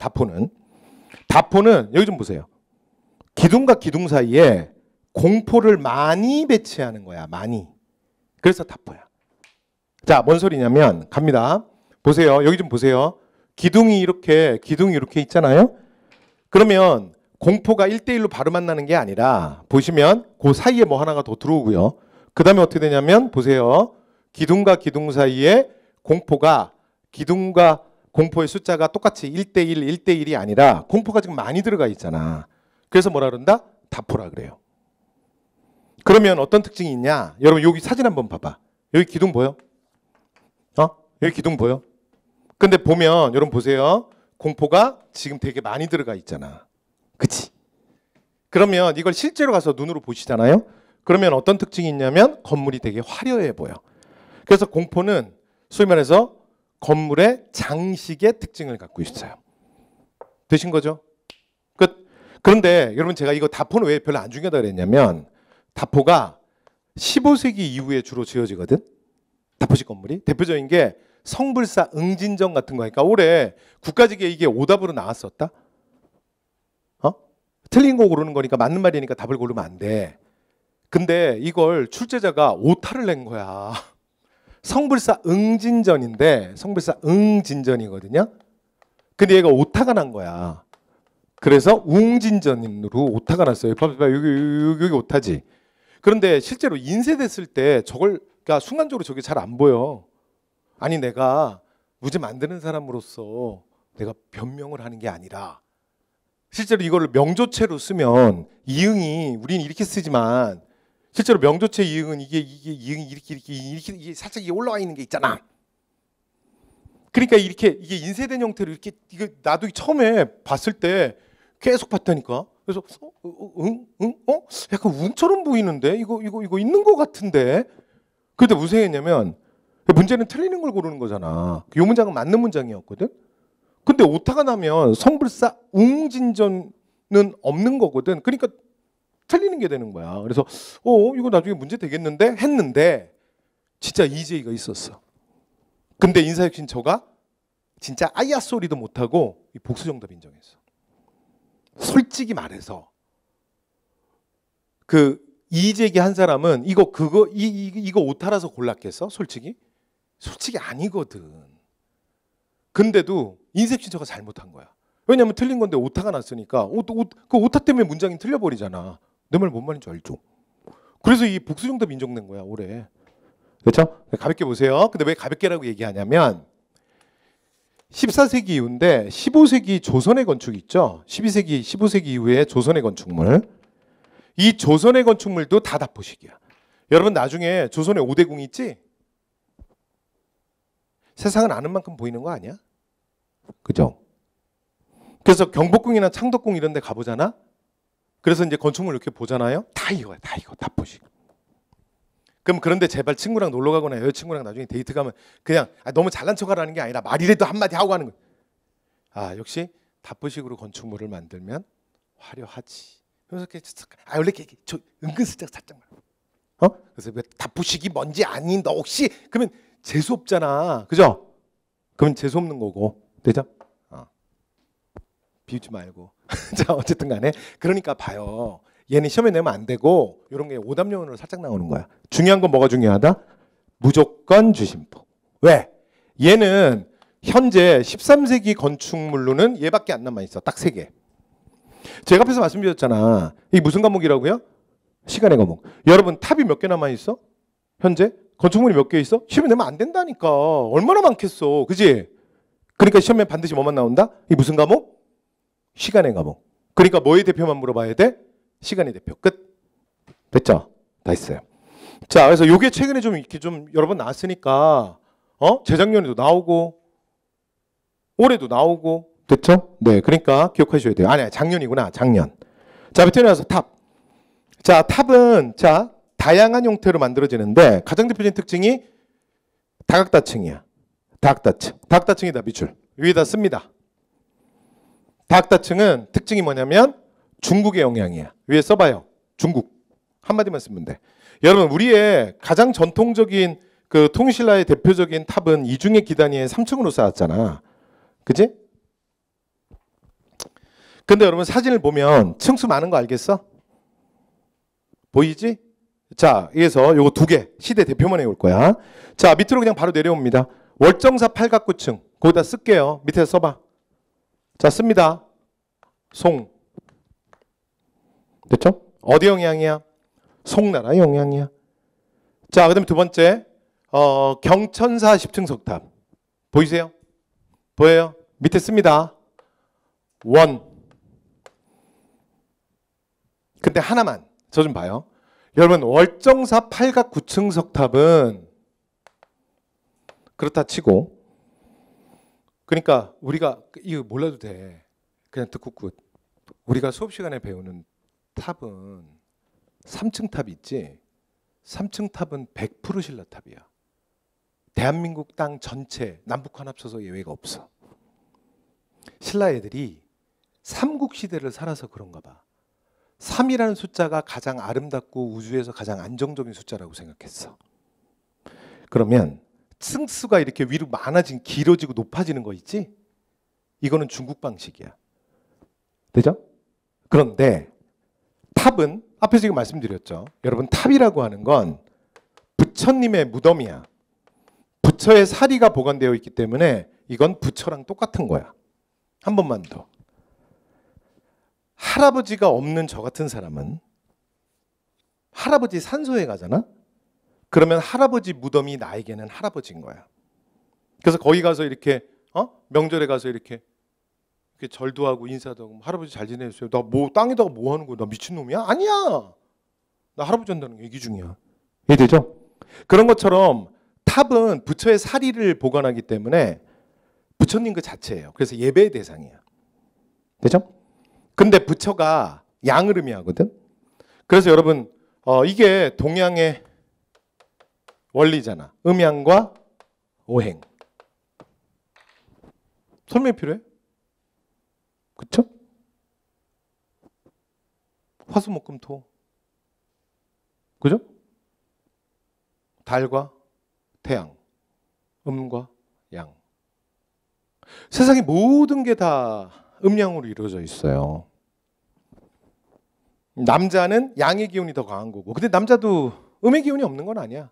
A: 다포는 여기 좀 보세요. 기둥과 기둥 사이에 공포를 많이 배치하는 거야. 많이. 그래서 다포야. 자, 뭔 소리냐면 갑니다. 보세요. 여기 좀 보세요. 기둥이 이렇게 있잖아요. 그러면 공포가 1대1로 바로 만나는 게 아니라 보시면 그 사이에 뭐 하나가 더 들어오고요. 그 다음에 어떻게 되냐면 보세요. 기둥과 기둥 사이에 기둥과 공포의 숫자가 똑같이 1대1이 아니라 공포가 지금 많이 들어가 있잖아. 그래서 뭐라 그런다? 다포라 그래요. 그러면 어떤 특징이 있냐? 여러분 여기 사진 한번 봐봐. 여기 기둥 보여? 여기 기둥 보여? 근데 보면 여러분 보세요. 공포가 지금 되게 많이 들어가 있잖아. 그치? 그러면 이걸 실제로 가서 눈으로 보시잖아요. 그러면 어떤 특징이 있냐면 건물이 되게 화려해 보여. 그래서 공포는 소위 말해서 건물의 장식의 특징을 갖고 있어요. 되신 거죠? 끝. 그런데 여러분 제가 이거 다포는 왜 별로 안 중요하다 그랬냐면 다포가 15세기 이후에 주로 지어지거든. 다포식 건물이. 대표적인 게 성불사 응진정 같은 거니까 올해 국가직에 이게 오답으로 나왔었다. 틀린 거 고르는 거니까 맞는 말이니까 답을 고르면 안 돼. 근데 이걸 출제자가 오타를 낸 거야. 성불사 응진전인데 성불사 응진전이거든요. 근데 얘가 오타가 난 거야. 그래서 웅진전으로 오타가 났어요. 봐봐, 여기 오타지. 그런데 실제로 인쇄됐을 때 저걸 그러니까 순간적으로 저게 잘 안 보여. 아니 내가 무죄 만드는 사람으로서 내가 변명을 하는 게 아니라 실제로 이거를 명조체로 쓰면 이응이 우리는 이렇게 쓰지만 실제로 명조체 이응은 이게 이응이 이렇게 살짝 올라와 있는 게 있잖아. 그러니까 이게 인쇄된 형태로 이렇게 이거 나도 처음에 봤을 때 계속 봤다니까. 그래서 약간 운처럼 보이는데 이거 있는 것 같은데. 근데 무슨 생각했냐면 문제는 틀리는 걸 고르는 거잖아. 이 문장은 맞는 문장이었거든. 근데 오타가 나면 성불사 웅진전은 없는 거거든. 그러니까 틀리는 게 되는 거야. 그래서 이거 나중에 문제 되겠는데 했는데 진짜 이재희가 있었어. 근데 인사혁신처가 진짜 아야 소리도 못하고 복수정답 인정했어. 솔직히 말해서 그 이의제기 한 사람은 이거 오타라서 골랐겠어? 솔직히 아니거든. 근데도 인쇄신처가 잘못한 거야. 왜냐면 틀린 건데 오타가 났으니까 그 오타 때문에 문장이 틀려버리잖아. 내 말 뭔 말인지 알죠? 그래서 이 복수정답 인정된 거야 올해. 그렇죠? 가볍게 보세요. 근데 왜 가볍게라고 얘기하냐면 14세기 이후인데 15세기 조선의 건축 있죠? 12세기, 15세기 이후에 조선의 건축물. 이 조선의 건축물도 다 다포식이야. 여러분 나중에 조선의 5대 궁 있지? 세상은 아는 만큼 보이는 거 아니야? 그죠? 그래서 경복궁이나 창덕궁 이런 데 가보잖아? 그래서 이제 건축물 이렇게 보잖아요? 다 이거야, 다 이거, 다포식. 그럼 그런데 제발 친구랑 놀러 가거나 여자친구랑 나중에 데이트 가면 그냥 너무 잘난 척하라는 게 아니라 말이라도 한마디 하고 가는 거야. 아, 역시 다포식으로 건축물을 만들면 화려하지. 그래서 이렇게 원래 이렇게 저 은근슬쩍 살짝만. 그래서 왜 다포식이 뭔지 아니 너 혹시 그러면 재수 없잖아. 그죠? 그러면 재수 없는 거고. 되죠? 비웃지 말고. 자, 어쨌든 간에 그러니까 봐요. 얘는 시험에 내면 안 되고 이런 게 오답용으로 살짝 나오는 거야. 중요한 건 뭐가 중요하다? 무조건 주심포. 왜? 얘는 현재 13세기 건축물로는 얘밖에 안 남아 있어. 딱 3개. 제가 앞에서 말씀드렸잖아. 이게 무슨 과목이라고요? 시간의 과목. 여러분 탑이 몇 개 남아 있어? 현재 건축물이 몇 개 있어? 시험에 내면 안 된다니까. 얼마나 많겠어. 그지? 그러니까 시험에 반드시 뭐만 나온다? 이 무슨 과목? 시간의 과목. 그러니까 뭐의 대표만 물어봐야 돼? 시간의 대표. 끝. 됐죠? 다 했어요. 자, 그래서 요게 최근에 좀 이렇게 좀 여러 번 나왔으니까 재작년에도 나오고 올해도 나오고 됐죠? 네, 그러니까 기억하셔야 돼요. 아니야, 작년이구나. 작년. 자, 밑에 나와서 탑. 자, 탑은 자 다양한 형태로 만들어지는데 가장 대표적인 특징이 다각다층이야. 다각다층. 다각다층이다 밑줄. 위에다 씁니다. 다각다층은 특징이 뭐냐면 중국의 영향이야. 위에 써봐요. 중국. 한마디만 쓰면 돼. 여러분 우리의 가장 전통적인 그 통일신라의 대표적인 탑은 이중의 기단위에 3층으로 쌓았잖아. 그치? 근데 여러분 사진을 보면 층수 많은 거 알겠어? 보이지? 자, 여기서 요거 2개 시대 대표만 해올 거야. 자, 밑으로 그냥 바로 내려옵니다. 월정사 팔각구층. 거기다 쓸게요. 밑에 써봐. 자, 씁니다. 송. 됐죠? 어디 영향이야? 송나라 영향이야. 자, 그 다음에 두 번째 경천사 10층 석탑. 보이세요? 보여요? 밑에 씁니다. 원. 근데 하나만 저 좀 봐요. 여러분 월정사 팔각 9층 석탑은 그렇다 치고 그러니까 우리가 이거 몰라도 돼. 그냥 듣고 끝. 우리가 수업 시간에 배우는 탑은 3층 탑 있지. 3층 탑은 100% 신라탑이야. 대한민국 땅 전체 남북한 합쳐서 예외가 없어. 신라 애들이 삼국시대를 살아서 그런가 봐. 3이라는 숫자가 가장 아름답고 우주에서 가장 안정적인 숫자라고 생각했어. 그러면 층수가 이렇게 위로 많아진 길어지고 높아지는 거 있지? 이거는 중국 방식이야. 되죠? 그런데 탑은 앞에서 지금 말씀드렸죠. 여러분 탑이라고 하는 건 부처님의 무덤이야. 부처의 사리가 보관되어 있기 때문에 이건 부처랑 똑같은 거야. 한 번만 더. 할아버지가 없는 저 같은 사람은 할아버지 산소에 가잖아? 그러면 할아버지 무덤이 나에게는 할아버지인 거야. 그래서 거기 가서 이렇게 명절에 가서 이렇게 절도 하고 인사도 하고 할아버지 잘 지내셨어요. 나 뭐 땅에다가 뭐 하는 거야? 나 미친놈이야? 아니야. 나 할아버지 한다는 얘기 중이야. 이해되죠? 그런 것처럼 탑은 부처의 사리를 보관하기 때문에 부처님 그 자체예요. 그래서 예배의 대상이야. 되죠? 근데 부처가 양을 의미하거든. 그래서 여러분 이게 동양의 원리잖아. 음양과 오행. 설명이 필요해? 그쵸? 화수목금토. 그죠? 달과 태양, 음과 양. 세상의 모든 게 다 음양으로 이루어져 있어요. 남자는 양의 기운이 더 강한 거고, 근데 남자도 음의 기운이 없는 건 아니야.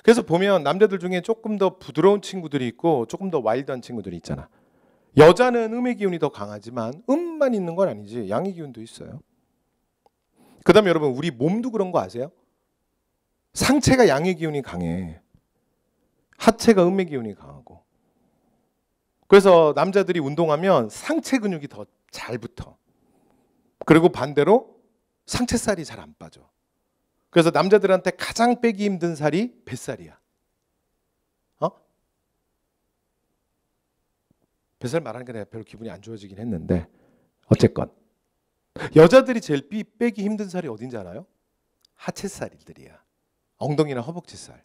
A: 그래서 보면 남자들 중에 조금 더 부드러운 친구들이 있고 조금 더 와일드한 친구들이 있잖아. 여자는 음의 기운이 더 강하지만 음만 있는 건 아니지. 양의 기운도 있어요. 그 다음에 여러분 우리 몸도 그런 거 아세요? 상체가 양의 기운이 강해. 하체가 음의 기운이 강하고. 그래서 남자들이 운동하면 상체 근육이 더 잘 붙어. 그리고 반대로 상체살이 잘 안 빠져. 그래서 남자들한테 가장 빼기 힘든 살이 뱃살이야. 뱃살 말하는 게 내가 별로 기분이 안 좋아지긴 했는데 어쨌건 여자들이 제일 빼기 힘든 살이 어딘지 알아요? 하체살들이야. 엉덩이나 허벅지살.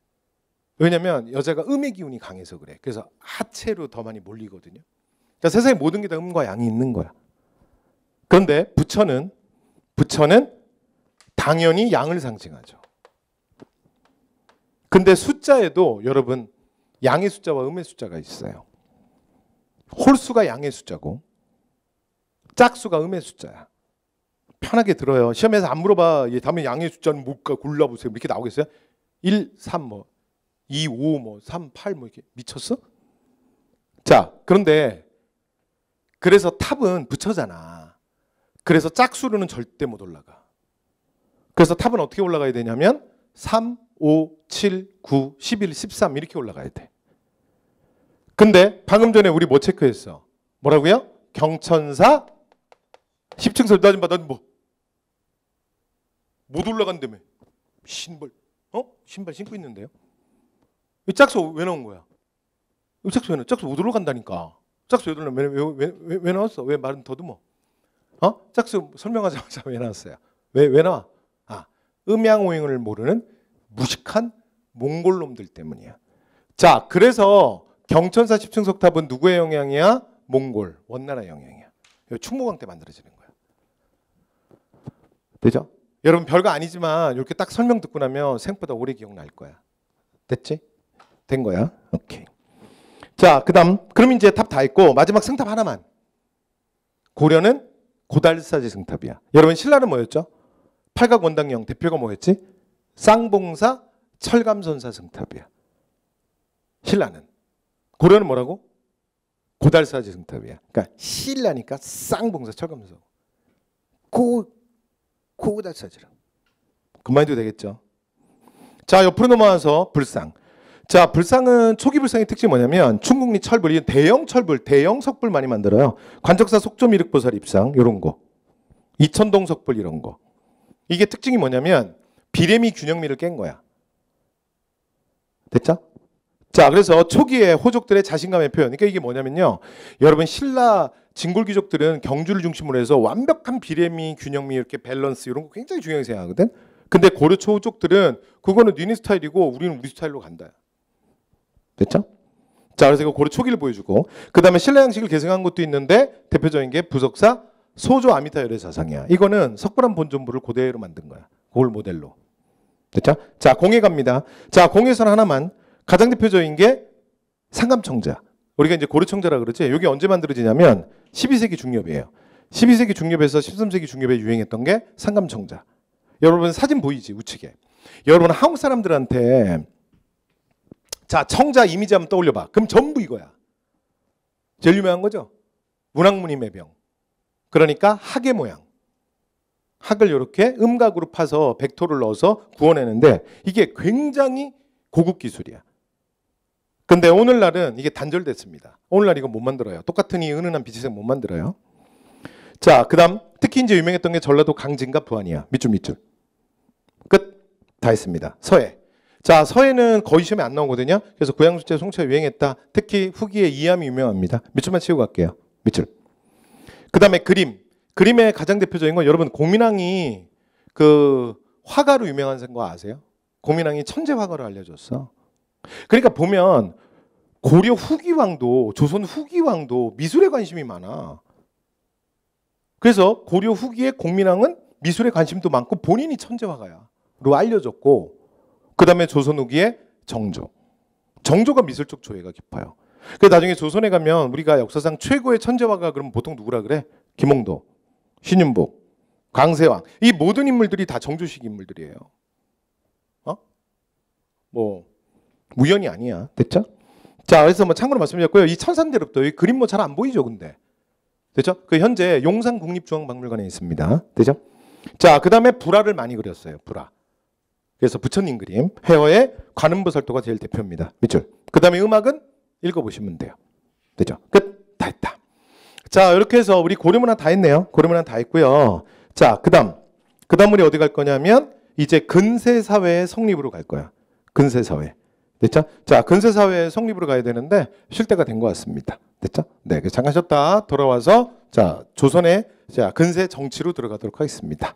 A: 왜냐면 여자가 음의 기운이 강해서 그래. 그래서 하체로 더 많이 몰리거든요. 그러니까 세상에 모든 게 다 음과 양이 있는 거야. 그런데 부처는 당연히 양을 상징하죠. 근데 숫자에도 여러분 양의 숫자와 음의 숫자가 있어요. 홀수가 양의 숫자고 짝수가 음의 숫자야. 편하게 들어요. 시험에서 안 물어봐. 다음에 양의 숫자는 뭘까 골라보세요. 이렇게 나오겠어요? 1, 3, 뭐 2, 5, 뭐 3, 8 뭐 이렇게 미쳤어? 자, 그런데 그래서 탑은 부처잖아. 그래서 짝수로는 절대 못 올라가. 그래서 탑은 어떻게 올라가야 되냐면 3, 5, 7, 9, 11, 13 이렇게 올라가야 돼. 근데 방금 전에 우리 뭐 체크했어? 뭐라고요? 경천사 10층설. 나 좀 봐. 나 좀 뭐. 못 올라간다며. 신발. 신발 신고 있는데요? 이 짝수 왜 나온 거야? 이 짝수 왜 나와? 짝수 못 올라간다니까. 짝수 왜 나왔어? 왜 말은 더듬어? 짝수 설명하자마자 왜 나왔어요? 왜 나와? 음양오행을 모르는 무식한 몽골놈들 때문이야. 자, 그래서 경천사 10층 석탑은 누구의 영향이야? 몽골, 원나라 영향이야. 충무강 때 만들어지는 거야. 되죠? 여러분 별거 아니지만 이렇게 딱 설명 듣고 나면 생각보다 오래 기억날 거야. 됐지? 된 거야. 오케이. 자, 그럼 이제 탑 다 있고 마지막 승탑 하나만. 고려는 고달사지 승탑이야. 여러분 신라는 뭐였죠? 팔각원당형 대표가 뭐였지? 쌍봉사 철감선사 승탑이야. 신라는. 고려는 뭐라고? 고달사지 승탑이야. 그러니까 신라니까 쌍봉사 철감선사. 고달사지라. 그만 해도 되겠죠. 자, 옆으로 넘어와서 불상. 자, 불상은 초기 불상의 특징이 뭐냐면 충국리 철불, 이 대형 철불, 대형 석불 많이 만들어요. 관적사 속조미륵보살 입상 이런 거, 이천동 석불 이런 거. 이게 특징이 뭐냐면 비례미 균형미를 깬 거야. 됐죠? 자, 그래서 초기에 호족들의 자신감의 표현. 그러니까 이게 뭐냐면요. 여러분 신라 진골 귀족들은 경주를 중심으로 해서 완벽한 비례미, 균형미 이렇게 밸런스 이런 거 굉장히 중요하게 생각하거든. 근데 고려 초호족들은 그거는 니네 스타일이고 우리는 우리 스타일로 간다. 됐죠? 자, 그래서 이거 고려 초기를 보여주고 그 다음에 신라 양식을 계승한 것도 있는데 대표적인 게 부석사 소조 아미타 열애 사상이야. 이거는 석불암 본전부를 그대로 만든 거야. 그걸 모델로. 됐죠? 자, 공예 갑니다. 자, 공예선 하나만. 가장 대표적인 게 상감청자. 우리가 이제 고려청자라 그러지. 여기 언제 만들어지냐면 12세기 중엽이에요. 12세기 중엽에서 13세기 중엽에 유행했던 게 상감청자. 여러분 사진 보이지? 우측에. 여러분 한국 사람들한테 자, 청자 이미지 한번 떠올려봐. 그럼 전부 이거야. 제일 유명한 거죠? 문학무늬 매병. 그러니까 학의 모양. 학을 이렇게 음각으로 파서 벡터를 넣어서 구워내는데 이게 굉장히 고급 기술이야. 근데 오늘날은 이게 단절됐습니다. 오늘날 이거 못 만들어요. 똑같은 이 은은한 빛색 못 만들어요. 자, 그 다음 특히 이제 유명했던 게 전라도 강진과 부안이야. 밑줄. 끝. 다 했습니다. 서해. 자, 서해는 거의 시험에 안 나오거든요. 그래서 고향수채 송채가 유행했다. 특히 후기에 이암이 유명합니다. 밑줄만 치고 갈게요. 밑줄. 그 다음에 그림. 그림의 가장 대표적인 건 여러분 고민왕이 그 화가로 유명한 거 아세요? 고민왕이 천재 화가로 알려졌어. 그러니까 보면 고려 후기왕도 조선 후기왕도 미술에 관심이 많아. 그래서 고려 후기의 공민왕은 미술에 관심도 많고 본인이 천재 화가야로 알려졌고 그 다음에 조선 후기의 정조가 미술적 조예가 깊어요. 그래서 나중에 조선에 가면 우리가 역사상 최고의 천재 화가 그러면 보통 누구라 그래? 김홍도, 신윤복, 강세왕. 이 모든 인물들이 다 정조식 인물들이에요. 뭐 우연이 아니야. 됐죠? 자, 그래서 뭐 참고로 말씀드렸고요. 이 천산대첩도 이 그림 뭐 잘 안 보이죠, 근데. 됐죠? 그 현재 용산 국립중앙박물관에 있습니다. 됐죠? 자, 그다음에 불화를 많이 그렸어요. 불화. 그래서 부처님 그림, 회어의 관음보살도가 제일 대표입니다. 밑줄. 그 다음에 음악은 읽어보시면 돼요. 되죠? 끝. 다 했다. 자, 이렇게 해서 우리 고려문화 다 했네요. 고려문화 다 했고요. 자, 그 다음 우리 어디 갈 거냐면 이제 근세사회의 성립으로 갈 거야. 근세사회. 됐죠? 자, 근세사회의 성립으로 가야 되는데 쉴 때가 된 것 같습니다. 됐죠? 네, 잠깐 쉬었다 돌아와서 자, 조선의 자, 근세 정치로 들어가도록 하겠습니다.